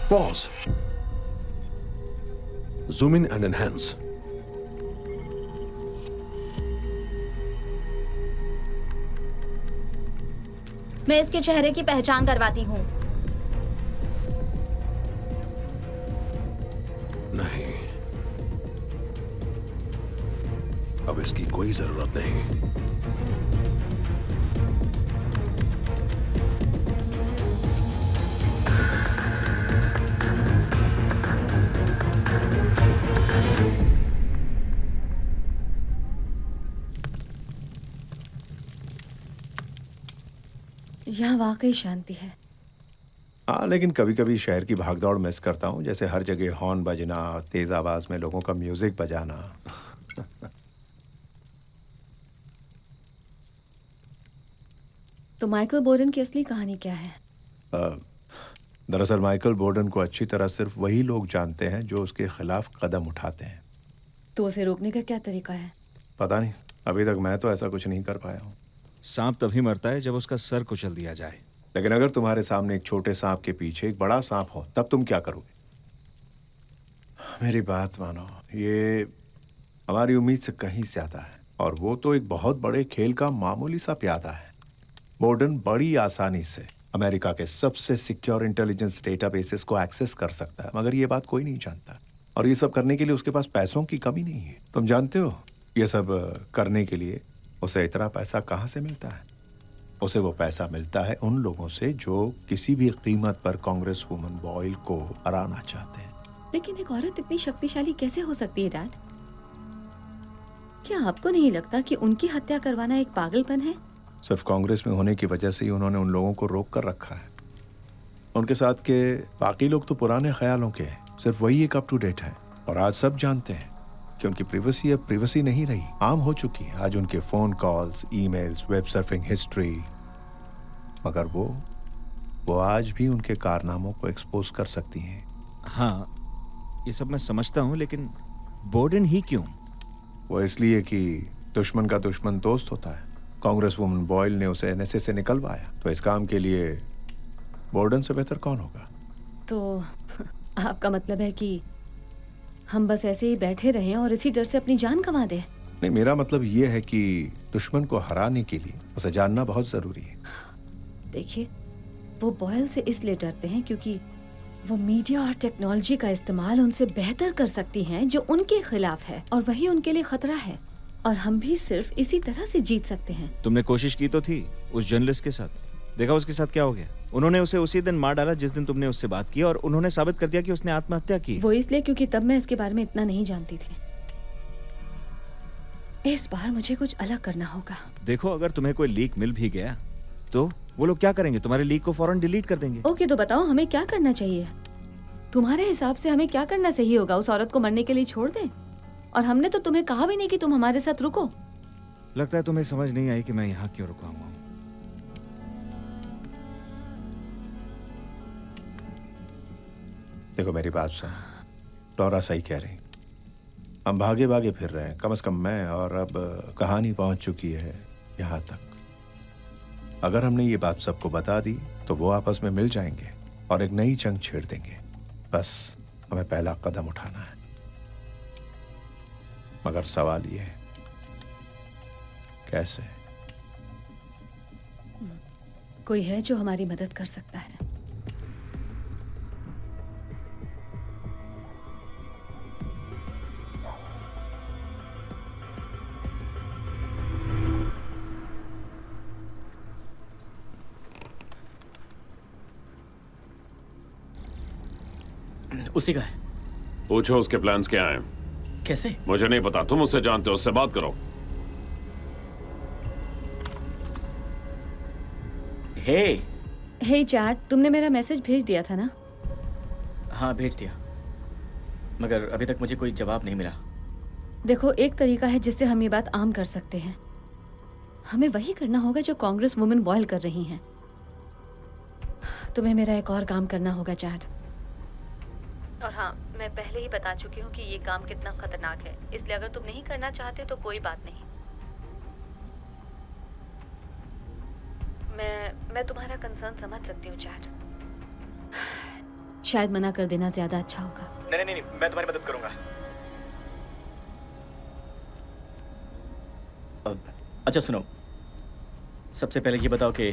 Pause. Zoom in and enhance. मैं इसके चेहरे की पहचान करवाती हूँ। नहीं, अब इसकी कोई जरूरत नहीं। यहाँ वाकई शांति है। हाँ, लेकिन कभी कभी शहर की भागदौड़ मिस करता हूँ, जैसे हर जगह हॉर्न बजना, तेज आवाज में लोगों का म्यूजिक बजाना। तो माइकल बोर्डन की असली कहानी क्या है? दरअसल माइकल बोर्डन को अच्छी तरह सिर्फ वही लोग जानते हैं जो उसके खिलाफ कदम उठाते हैं। तो उसे रोकने का क्या तरीका है? पता नहीं, अभी तक मैं तो ऐसा कुछ नहीं कर पाया हूँ। सांप तभी मरता है जब उसका सर कुचल दिया जाए। लेकिन अगर तुम्हारे सामने एक छोटे सांप के पीछे एक बड़ा सांप हो, तब तुम क्या करोगे? मेरी बात मानो, ये हमारी उम्मीद से कहीं ज्यादा है, और वो तो एक बहुत बड़े खेल का मामूली सा प्यादा है। बोर्डन बड़ी आसानी से अमेरिका के सबसे सिक्योर इंटेलिजेंस डेटाबेसेस को एक्सेस कर सकता है, मगर ये बात कोई नहीं जानता। और ये सब करने के लिए उसके पास पैसों की कमी नहीं है। तुम जानते हो ये सब करने के लिए उसे इतना पैसा कहाँ से मिलता है? उसे वो पैसा मिलता है उन लोगों से जो किसी भी कीमत पर कांग्रेस वुमन बॉयल को हराना चाहते हैं। लेकिन एक औरत इतनी शक्तिशाली कैसे हो सकती है डैड? क्या आपको नहीं लगता कि उनकी हत्या करवाना एक पागलपन है? सिर्फ कांग्रेस में होने की वजह से ही उन्होंने उन लोगों को रोक कर रखा है। उनके साथ के बाकी लोग तो पुराने ख्यालों के हैं, सिर्फ वही एक अप टू डेट है। और आज सब जानते हैं कि उनकी प्रिवेसी अब प्रिवेसी नहीं रही, आम हो चुकी है। आज उनके phone calls, emails, web surfing history, मगर वो आज भी उनके कारनामों को एक्सपोज कर सकती हैं। हाँ, ये सब मैं समझता हूँ, लेकिन बोर्डन ही क्यों? वो इसलिए कि दुश्मन का दुश्मन दोस्त होता है। कांग्रेस वुमन बॉयल ने उसे एनएसए से निकलवाया, तो इस काम के लिए बोर्डन से बेहतर कौन होगा? तो आपका मतलब है कि हम बस ऐसे ही बैठे रहें और इसी डर से अपनी जान गंवा दें? नहीं, मेरा मतलब ये है कि दुश्मन को हराने के लिए उसे जानना बहुत जरूरी है। देखिए, वो बॉयल से इसलिए डरते हैं क्योंकि वो मीडिया और टेक्नोलॉजी का इस्तेमाल उनसे बेहतर कर सकती हैं, जो उनके खिलाफ है, और वही उनके लिए खतरा है। और हम भी सिर्फ इसी तरह से जीत सकते हैं। तुमने कोशिश की तो थी उस जर्नलिस्ट के साथ, देखा उसके साथ क्या हो गया? उन्होंने उसे उसी दिन मार डाला जिस दिन तुमने उससे बात की, और उन्होंने साबित कर दिया कि उसने आत्महत्या की। वो इसलिए क्योंकि तब मैं इसके बारे में इतना नहीं जानती थी। इस बार मुझे कुछ अलग करना होगा। देखो, अगर तुम्हें कोई लीक मिल भी गया तो वो लोग क्या करेंगे? तुम्हारे लीक को फौरन डिलीट कर देंगे। ओके, तो बताओ हमें क्या करना चाहिए? तुम्हारे हिसाब से हमें क्या करना सही होगा? उस औरत को मरने के लिए छोड़ दें? और हमने तो तुम्हें कहा भी नहीं कि तुम हमारे साथ रुको। लगता है तुम्हें समझ नहीं आई कि मैं यहाँ क्यों रुका हुआ हूँ। देखो, मेरी बात सुन, डोरा सही कह रही। हम भागे भागे फिर रहे हैं, कम से कम मैं, और अब कहानी पहुंच चुकी है यहाँ तक। अगर हमने ये बात सबको बता दी तो वो आपस में मिल जाएंगे और एक नई जंग छेड़ देंगे। बस हमें पहला कदम उठाना है। मगर सवाल ये है, कैसे? कोई है जो हमारी मदद कर सकता है? उसी का है। पूछो उसके प्लान्स क्या हैं। कैसे? मुझे नहीं पता, तुम उससे जानते हो, उससे बात करो। हे चैट, तुमने मेरा मैसेज भेज दिया था ना? हाँ भेज दिया, मगर अभी तक मुझे कोई जवाब नहीं मिला। देखो, एक तरीका है जिससे हम ये बात आम कर सकते हैं। हमें वही करना होगा जो कांग्रेस वुमेन बॉयल कर रही हैं। तुम्हें मेरा एक और काम करना होगा चैट। और हाँ, मैं पहले ही बता चुकी हूँ कि ये काम कितना खतरनाक है, इसलिए अगर तुम नहीं करना चाहते तो कोई बात नहीं। मैं तुम्हारा कंसर्न समझ सकती हूँ चैट। शायद मना कर देना ज्यादा अच्छा होगा। नहीं नहीं नहीं, मैं तुम्हारी मदद करूंगा। अच्छा सुनो, सबसे पहले ये बताओ कि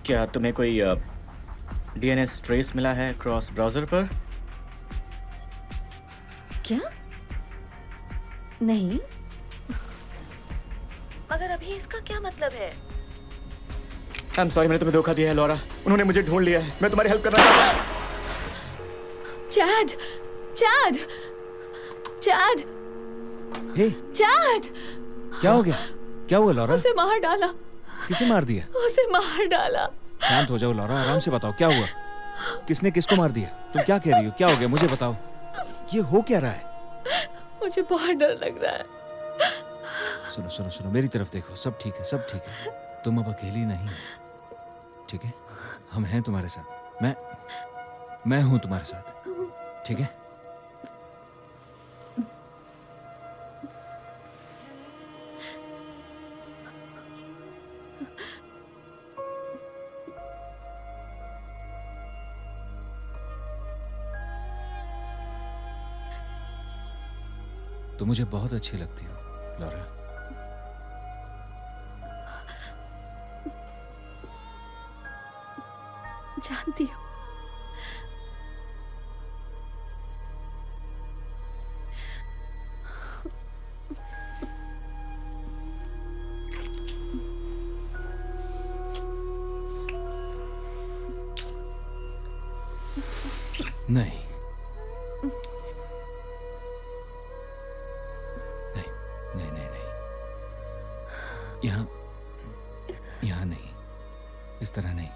क्या तुम्हें कोई डीएनएस ट्रेस मिला है क्रॉस ब्राउजर पर? क्या? नहीं, मगर अभी इसका क्या मतलब है? आई एम सॉरी, मैंने तुम्हें धोखा दिया है लॉरा। उन्होंने मुझे ढूंढ लिया है, मैं तुम्हारी हेल्प करना चाहता हूँ। चैड, चैड, चैड, हे, चैड! क्या हो गया? क्या हुआ लॉरा? उसे मार डाला। किसे मार दिया? उसे मार डाला। शांत हो जाओ लॉरा, आराम से बताओ क्या हुआ। किसने किसको मार दिया? तुम क्या कह रही हो? क्या हो गया मुझे बताओ। ये हो क्या रहा है? मुझे बहुत डर लग रहा है। सुनो सुनो सुनो, मेरी तरफ देखो, सब ठीक है, सब ठीक है। तुम अब अकेली नहीं हो, ठीक है? हम हैं तुम्हारे साथ। मैं हूं तुम्हारे साथ, ठीक है? तुम मुझे बहुत अच्छी लगती हो लॉरा। जानती हूँ। नहीं नहीं नहीं नहीं, यहाँ नहीं, इस तरह नहीं।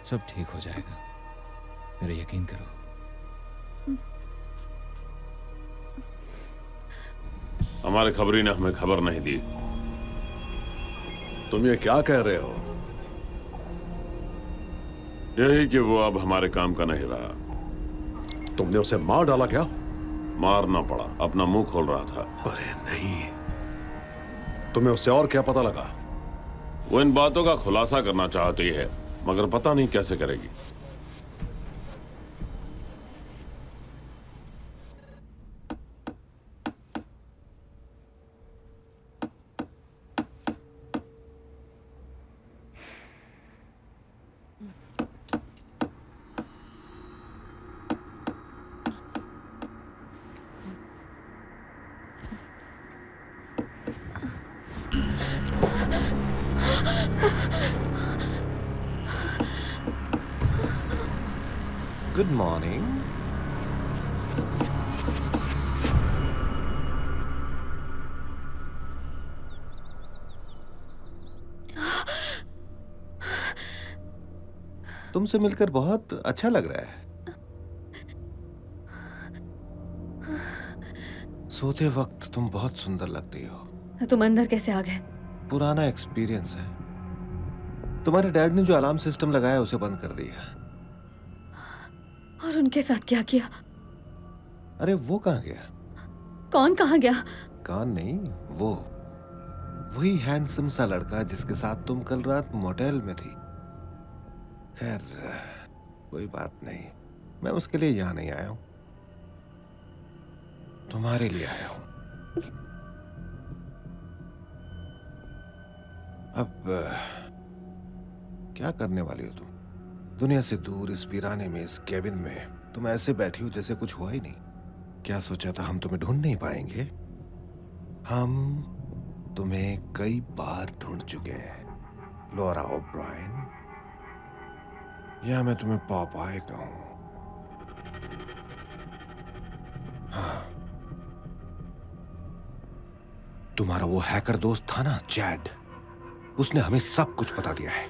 सब ठीक हो जाएगा, मेरा यकीन करो। हमारे खबरी ने हमें खबर नहीं दी। तुम ये क्या कह रहे हो? यही कि वो अब हमारे काम का नहीं रहा। तुमने उसे मार डाला क्या? मारना पड़ा, अपना मुंह खोल रहा था। अरे नहीं, तुम्हें उससे और क्या पता लगा? वो इन बातों का खुलासा करना चाहती है, मगर पता नहीं कैसे करेगी। Good morning. तुमसे मिलकर बहुत अच्छा लग रहा है। सोते वक्त तुम बहुत सुंदर लगती हो। तुम अंदर कैसे आ गए? पुराना एक्सपीरियंस है। तुम्हारे डैड ने जो अलार्म सिस्टम लगाया उसे बंद कर दिया। और उनके साथ क्या किया? अरे वो कहाँ गया? कौन कहाँ गया? कौन नहीं, वो वही हैंडसम सा लड़का जिसके साथ तुम कल रात मोटेल में थी। खैर कोई बात नहीं, मैं उसके लिए यहाँ नहीं आया हूं, तुम्हारे लिए आया हूं। अब क्या करने वाली हो तुम? दुनिया से दूर इस वीराने में, इस केबिन में तुम ऐसे बैठी हो जैसे कुछ हुआ ही नहीं। क्या सोचा था हम तुम्हें ढूंढ नहीं पाएंगे? हम तुम्हें कई बार ढूंढ चुके हैं लॉरा ओब्रायन, या मैं तुम्हें पॉपाय कहूं। हाँ, तुम्हारा वो हैकर दोस्त था ना, चैड, उसने हमें सब कुछ बता दिया है।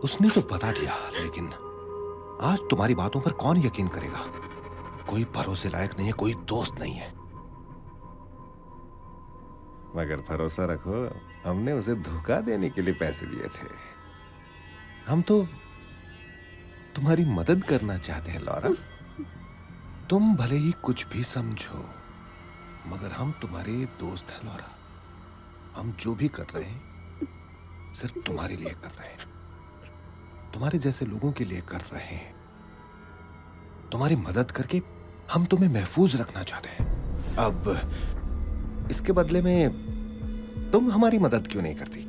उसने तो बता दिया, लेकिन आज तुम्हारी बातों पर कौन यकीन करेगा? कोई भरोसे लायक नहीं है, कोई दोस्त नहीं है। मगर भरोसा रखो, हमने उसे धोखा देने के लिए पैसे दिए थे। हम तो तुम्हारी मदद करना चाहते हैं लॉरा। तुम भले ही कुछ भी समझो, मगर हम तुम्हारे दोस्त हैं लॉरा। हम जो भी कर रहे हैं सिर्फ तुम्हारे लिए कर रहे हैं, तुम्हारे जैसे लोगों के लिए कर रहे हैं। तुम्हारी मदद करके हम तुम्हें महफूज रखना चाहते हैं। अब इसके बदले में तुम हमारी मदद क्यों नहीं करती?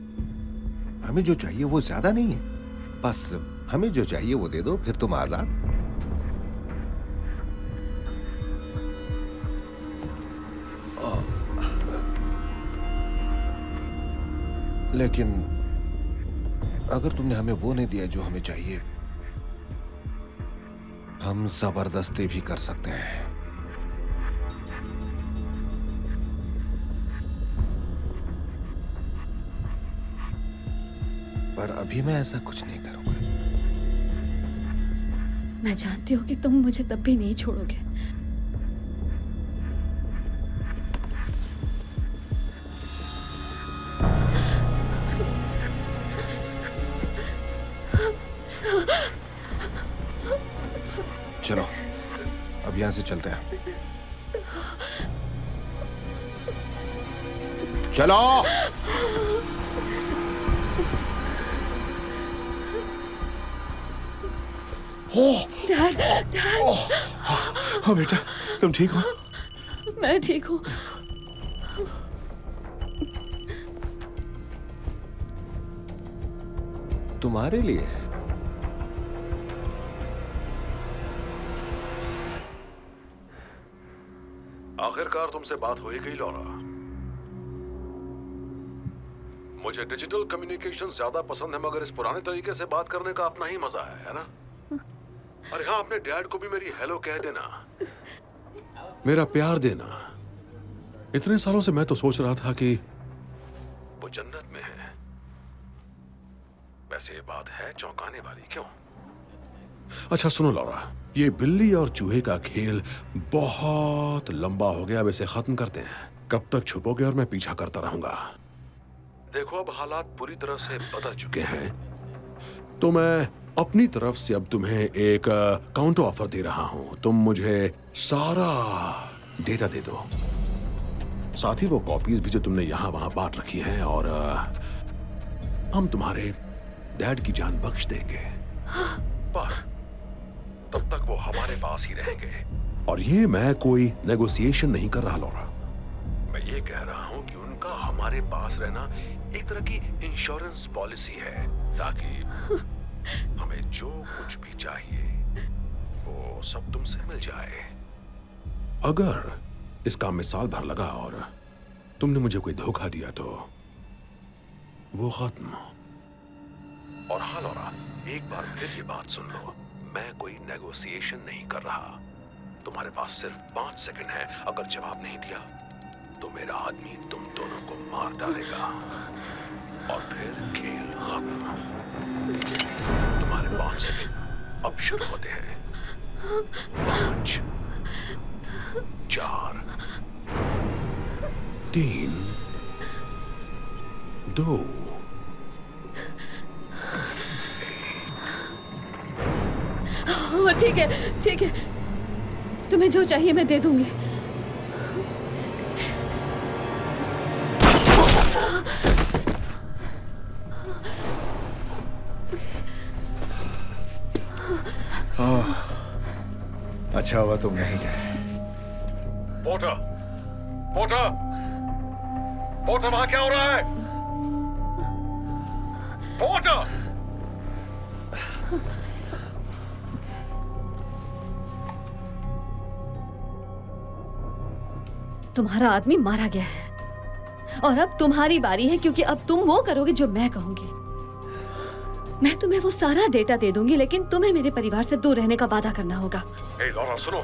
हमें जो चाहिए वो ज्यादा नहीं है, बस हमें जो चाहिए वो दे दो, फिर तुम आजाद। लेकिन अगर तुमने हमें वो नहीं दिया जो हमें चाहिए, हम जबरदस्ती भी कर सकते हैं। पर अभी मैं ऐसा कुछ नहीं करूंगा। मैं जानती हूँ कि तुम मुझे तब भी नहीं छोड़ोगे। चलो अब यहां से चलते हैं। चलो। Dad, dad. हाँ बेटा, तुम ठीक हो? मैं ठीक हूँ। तुम्हारे लिए आखिरकार तुमसे बात हो ही गई लॉरा। मुझे डिजिटल कम्युनिकेशन ज्यादा पसंद है, मगर इस पुराने तरीके से बात करने का अपना ही मजा है ना? अरे हाँ, अपने डैड को भी मेरी हेलो कह देना, मेरा प्यार देना। इतने सालों से मैं तो सोच रहा था कि वो जन्नत में है। वैसे ये बात है चौंकाने वाली, क्यों? अच्छा सुनो लॉरा, ये बिल्ली और चूहे का खेल बहुत लंबा हो गया, अब इसे खत्म करते हैं। कब तक छुपोगे और मैं पीछा करता रहूंगा? देखो अब हालात पूरी तरह से बदल चुके हैं, तो मैं अपनी तरफ से अब तुम्हें एक काउंटर ऑफर दे रहा हूं। तुम मुझे सारा डेटा दे दो, साथ ही वो कॉपीज भी जो तुमने यहां वहां बांट रखी हैं, और हम तुम्हारे डैड की जान बख्श देंगे। पर तब तक वो हमारे पास ही रहेंगे। और ये मैं कोई नेगोशिएशन नहीं कर रहा लॉरा, मैं ये कह रहा हूं कि उनका हमारे पास रहना एक तरह की इंश्योरेंस पॉलिसी है, ताकि हमें जो कुछ भी चाहिए वो सब तुमसे मिल जाए। अगर इस काम में साल भर लगा और तुमने मुझे कोई धोखा दिया तो वो खत्म। और हाँ लॉरा, एक बार फिर ये बात सुन लो, मैं कोई नेगोशिएशन नहीं कर रहा। तुम्हारे पास सिर्फ 5 सेकंड है, अगर जवाब नहीं दिया तो मेरा आदमी तुम दोनों को मार डालेगा और फिर खेल खत्म। तुम्हारे 5 सेकंड अब शुरू होते हैं। 5, 4, 3, 2, ठीक है, ठीक है, तुम्हें जो चाहिए मैं दे दूंगी। अच्छा हुआ तुम नहीं गए। पोर्टर, पोर्टर, पोर्टर, वहां क्या हो रहा है? पोर्टर! तुम्हारा आदमी मारा गया है और अब तुम्हारी बारी है, क्योंकि अब तुम वो करोगे जो मैं कहूंगी। मैं तुम्हें वो सारा डेटा दे दूंगी, लेकिन तुम्हें मेरे परिवार से दूर रहने का वादा करना होगा। ए लॉरा सुनो,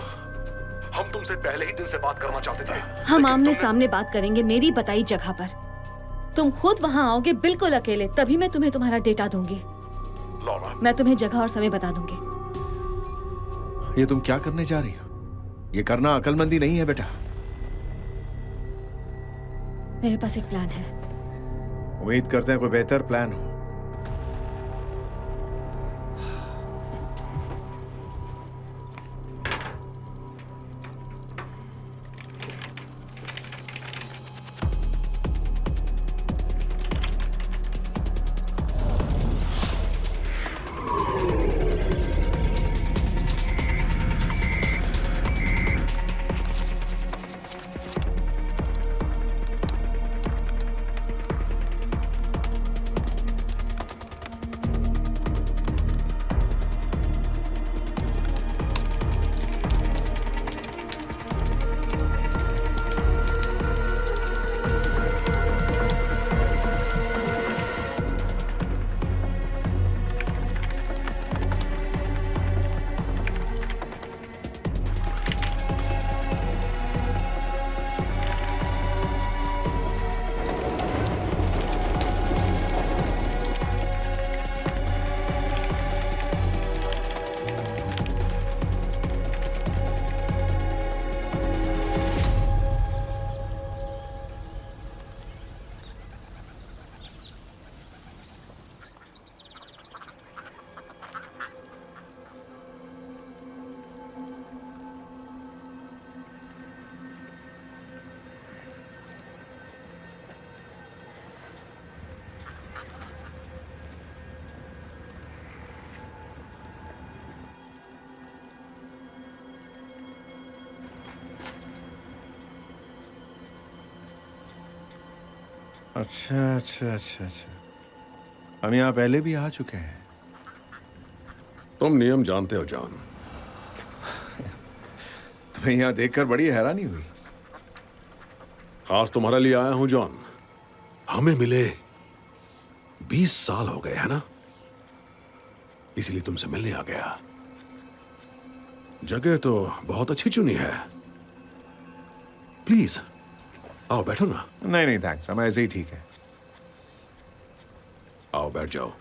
हम तुमसे पहले ही दिन से बात करना चाहते थे। हम आमने सामने बात करेंगे मेरी बताई जगह पर। तुम खुद वहां आओगे बिल्कुल अकेले, तभी मैं तुम्हें तुम्हारा डेटा दूंगी। लॉरा, मैं तुम्हें जगह और समय बता दूंगी। ये तुम क्या करने जा रही हो? ये करना अकलमंदी नहीं है बेटा। मेरे पास एक प्लान है। उम्मीद करते हैं कोई बेहतर प्लान हो। अच्छा अच्छा अच्छा अच्छा, हम यहाँ पहले भी आ चुके हैं। तुम नियम जानते हो जॉन। तुम्हें यहाँ देखकर बड़ी हैरानी हुई। खास तुम्हारे लिए आया हूं जॉन। हमें मिले 20 साल हो गए है ना, इसलिए तुमसे मिलने आ गया। जगह तो बहुत अच्छी चुनी है। प्लीज आओ बैठो ना। नहीं नहीं थैंक्स, हम ऐसे ही ठीक है। आओ बैठ जाओ।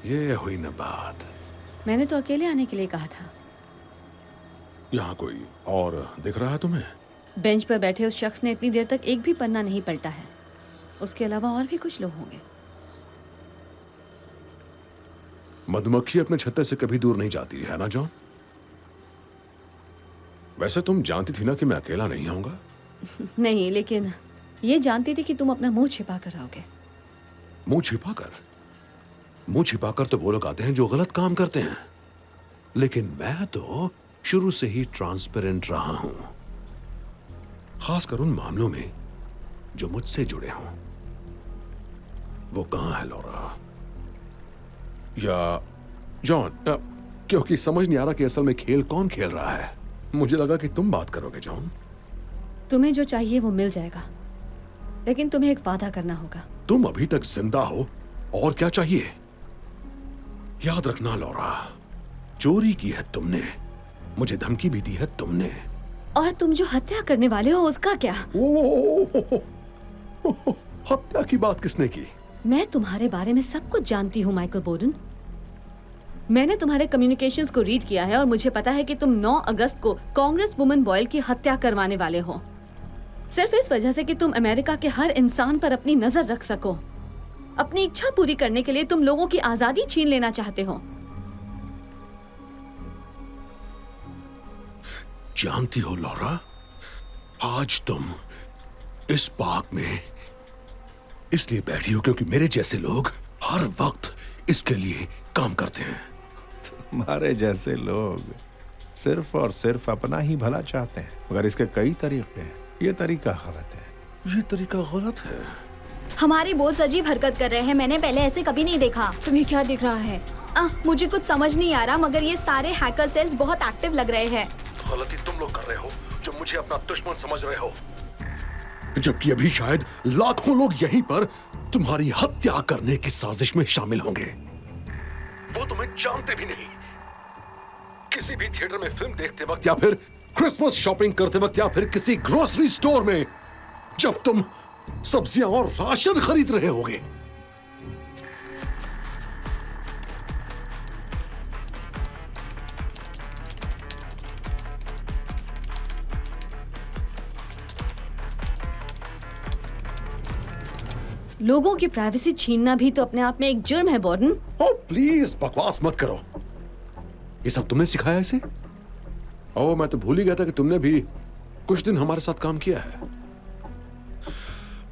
ये हुई ना बात। मैंने तो अकेले आने के लिए कहा था। यहाँ कोई और दिख रहा है तुम्हें? बेंच पर बैठे उस शख्स ने इतनी देर तक एक भी पन्ना नहीं पलटा है। उसके अलावा और भी कुछ लोग होंगे। मधुमक्खी अपने छत्ते से कभी दूर नहीं जाती है ना जॉन? वैसे तुम जानती थी ना कि मैं अकेला नहीं आऊंगा? नहीं, लेकिन ये जानती थी कि तुम अपना मुंह छिपा कर आओगे। मुंह छिपाकर? मुंह छिपाकर तो वो लोग आते हैं जो गलत काम करते हैं, लेकिन मैं तो शुरू से ही ट्रांसपेरेंट रहा हूं, खासकर उन मामलों में जो मुझसे जुड़े हों। वो कहां है लॉरा? या जॉन? क्योंकि समझ नहीं आ रहा कि असल में खेल कौन खेल रहा है। मुझे लगा कि तुम बात करोगे जॉन। तुम्हें जो चाहिए वो मिल जाएगा, लेकिन तुम्हें एक वादा करना होगा। तुम अभी तक जिंदा हो, और क्या चाहिए? याद रखना लॉरा, चोरी की है तुमने, मुझे धमकी भी दी है तुमने। और तुम जो हत्या करने वाले हो उसका क्या? हत्या की बात किसने की? मैं तुम्हारे बारे में सब कुछ जानती हूँ माइकल बोर्डन। मैंने तुम्हारे कम्युनिकेशंस को रीड किया है और मुझे पता है कि तुम 9 अगस्त को कांग्रेस वुमन बॉयल की हत्या करवाने वाले हो। सिर्फ इस वजह से कि तुम अमेरिका के हर इंसान पर अपनी नजर रख सको। अपनी इच्छा पूरी करने के लिए तुम लोगों की आजादी छीन लेना चाहते हो। जानती हो लॉरा, आज तुम इस पार्क में इसलिए बैठी हो क्योंकि मेरे जैसे लोग हर वक्त इसके लिए काम करते हैं। तुम्हारे जैसे लोग सिर्फ और सिर्फ अपना ही भला चाहते हैं, मगर इसके कई तरीके हैं। ये तरीका गलत है। ये तरीका गलत है। हमारे बॉस अजीब हरकत कर रहे हैं, मैंने पहले ऐसे कभी नहीं देखा। तुम्हें क्या दिख रहा है? मुझे कुछ समझ नहीं आ रहा, मगर ये सारे हैकर सेल्स बहुत एक्टिव लग रहे हैं। गलती तुम लोग कर रहे हो जो मुझे अपना दुश्मन समझ रहे हो, जबकि अभी शायद लाखों लोग यहीं पर तुम्हारी हत्या करने की साजिश में शामिल होंगे। वो तुम्हें जानते भी नहीं। किसी भी थिएटर में फिल्म देखते वक्त या फिर क्रिसमस शॉपिंग करते वक्त या फिर किसी ग्रोसरी स्टोर में जब तुम सब्जियां और राशन खरीद रहे होगे, लोगों की प्राइवेसी छीनना भी तो अपने आप में एक जुर्म है बॉर्डन। ओ प्लीज बकवास मत करो। ये सब तुमने सिखाया इसे? ओ मैं तो भूल ही गया था कि तुमने भी कुछ दिन हमारे साथ काम किया है।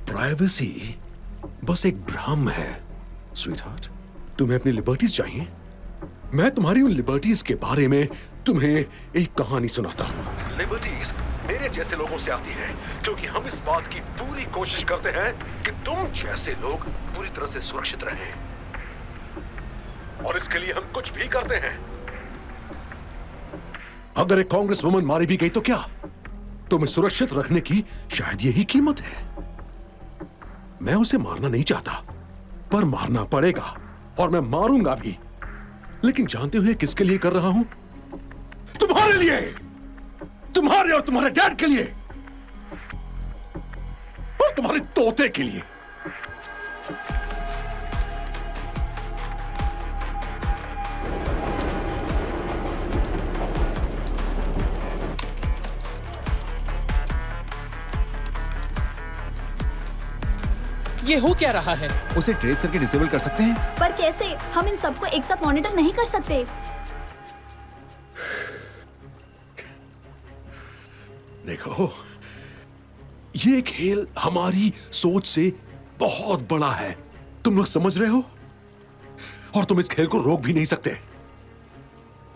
प्राइवेसी बस एक भ्रम है स्वीटहार्ट। तुम्हें अपनी लिबर्टीज चाहिए? मैं तुम्हारी उन लिबर्टीज के बारे में तुम्हें एक कहानी सुनाता हूँ। लिबर्टीज मेरे जैसे लोगों से आती है क्योंकि हम इस बात की पूरी कोशिश करते हैं कि तुम जैसे लोग पूरी तरह से सुरक्षित रहें, और इसके लिए हम कुछ भी करते हैं। अगर एक कांग्रेस वुमन मारी भी गई तो क्या? तुम्हें सुरक्षित रखने की शायद यही कीमत है। मैं उसे मारना नहीं चाहता, पर मारना पड़ेगा और मैं मारूंगा भी। लेकिन जानते हुए किसके लिए कर रहा हूं? तुम्हारे लिए, तुम्हारे और तुम्हारे डैड के लिए, और तुम्हारे तोते के लिए। ये हो क्या रहा है? उसे ट्रेस करके डिसेबल कर सकते हैं? पर कैसे? हम इन सबको एक साथ मॉनिटर नहीं कर सकते। देखो, ये खेल हमारी सोच से बहुत बड़ा है, तुम लोग समझ रहे हो? और तुम इस खेल को रोक भी नहीं सकते।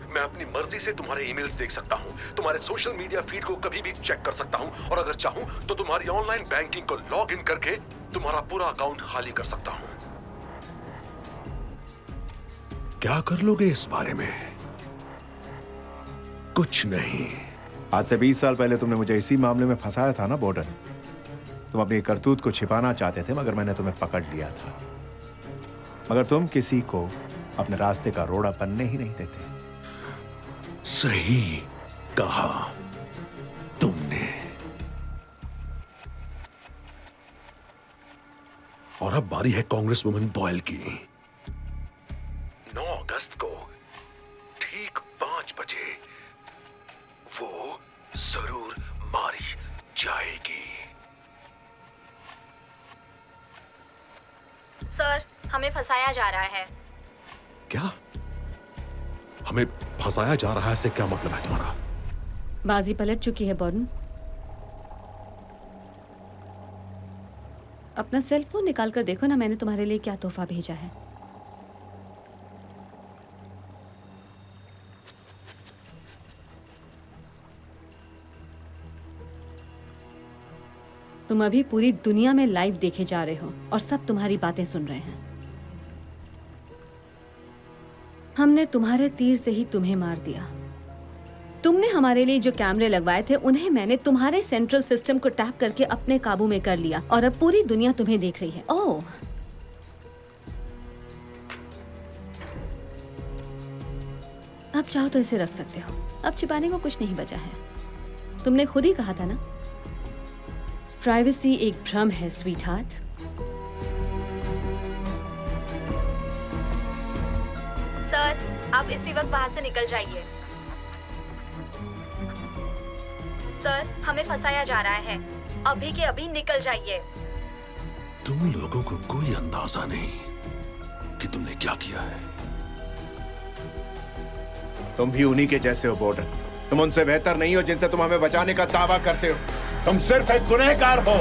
मैं अपनी मर्जी से तुम्हारे ईमेल्स देख सकता हूं, तुम्हारे सोशल मीडिया फीड को कभी भी चेक कर सकता हूं, और अगर चाहूं तो तुम्हारी ऑनलाइन बैंकिंग को लॉग इन करके तुम्हारा पूरा अकाउंट खाली कर सकता हूं। क्या कर लोगे इस बारे में? कुछ नहीं। आज से 20 साल पहले तुमने मुझे इसी मामले में फंसाया था ना बॉर्डन। तुम अपनी करतूत को छिपाना चाहते थे, मगर मैंने तुम्हें पकड़ लिया था। मगर तुम किसी को अपने रास्ते का रोड़ा बनने ही नहीं देते। सही कहा तुमने। और अब बारी है कांग्रेस वुमन बॉयल की। 9 अगस्त को ठीक 5 बजे वो जरूर मारी जाएगी। सर, हमें फंसाया जा रहा है। क्या? हमें फंसाया जा रहा है से क्या मतलब है तुम्हारा? बाजी पलट चुकी है बॉर्डन। अपना सेल फोन निकाल कर देखो ना, मैंने तुम्हारे लिए क्या तोहफा भेजा है। तुम अभी पूरी दुनिया में लाइव देखे जा रहे हो और सब तुम्हारी बातें सुन रहे हैं। हमने तुम्हारे तीर से ही तुम्हें मार दिया। तुमने हमारे लिए जो कैमरे लगवाए थे उन्हें मैंने तुम्हारे सेंट्रल सिस्टम को टैप करके अपने काबू में कर लिया, और अब पूरी दुनिया तुम्हें देख रही है। ओह, अब चाहो तो इसे रख सकते हो। अब छिपाने को कुछ नहीं बचा है। तुमने खुद ही कहा था ना, प्राइवेसी एक भ्रम है स्वीटहार्ट। सर, आप इसी वक्त वहां से निकल जाइए। सर, हमें फंसाया जा रहा है। अभी के अभी निकल जाइए। तुम लोगों को कोई अंदाजा नहीं कि तुमने क्या किया है। तुम भी उन्हीं के जैसे हो बॉर्डन। तुम उनसे बेहतर नहीं हो जिनसे तुम हमें बचाने का दावा करते हो। तुम सिर्फ एक गुनहगार हो।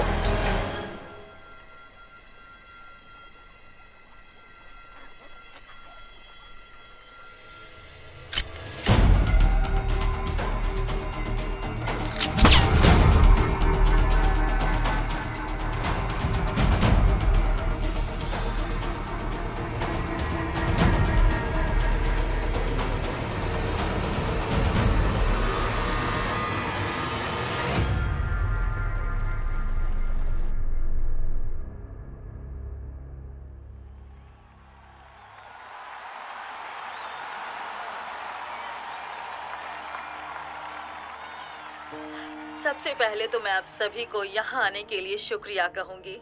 सबसे पहले तो मैं आप सभी को यहाँ आने के लिए शुक्रिया कहूंगी।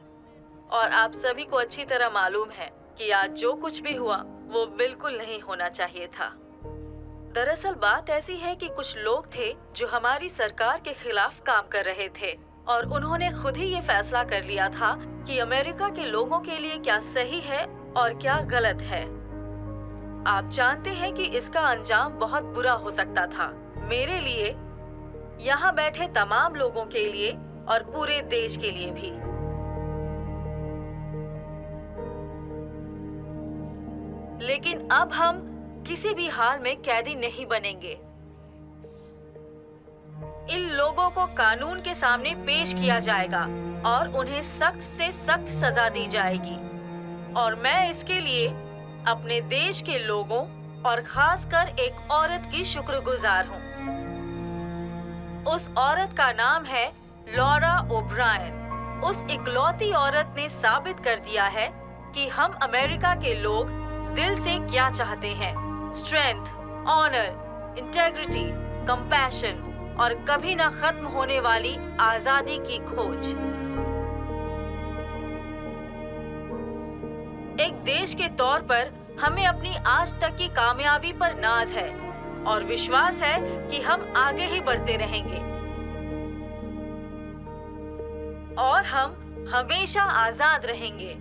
और आप सभी को अच्छी तरह मालूम है कि आज जो कुछ भी हुआ वो बिल्कुल नहीं होना चाहिए था। दरअसल बात ऐसी है कि कुछ लोग थे जो हमारी सरकार के खिलाफ काम कर रहे थे और उन्होंने खुद ही ये फैसला कर लिया था कि अमेरिका के लोगों के लिए क्या सही है और क्या गलत है। आप जानते हैं कि इसका अंजाम बहुत बुरा हो सकता था, मेरे लिए, यहाँ बैठे तमाम लोगों के लिए और पूरे देश के लिए भी। लेकिन अब हम किसी भी हाल में कैदी नहीं बनेंगे। इन लोगों को कानून के सामने पेश किया जाएगा और उन्हें सख्त से सख्त सजा दी जाएगी। और मैं इसके लिए अपने देश के लोगों और खासकर एक औरत की शुक्रगुजार हूँ। उस औरत का नाम है लॉरा ओब्रायन। उस इकलौती औरत ने साबित कर दिया है कि हम अमेरिका के लोग दिल से क्या चाहते हैं। स्ट्रेंथ, ऑनर, इंटेग्रिटी, कंपैशन और कभी ना खत्म होने वाली आजादी की खोज। एक देश के तौर पर हमें अपनी आज तक की कामयाबी पर नाज है और विश्वास है कि हम आगे ही बढ़ते रहेंगे और हम हमेशा आजाद रहेंगे।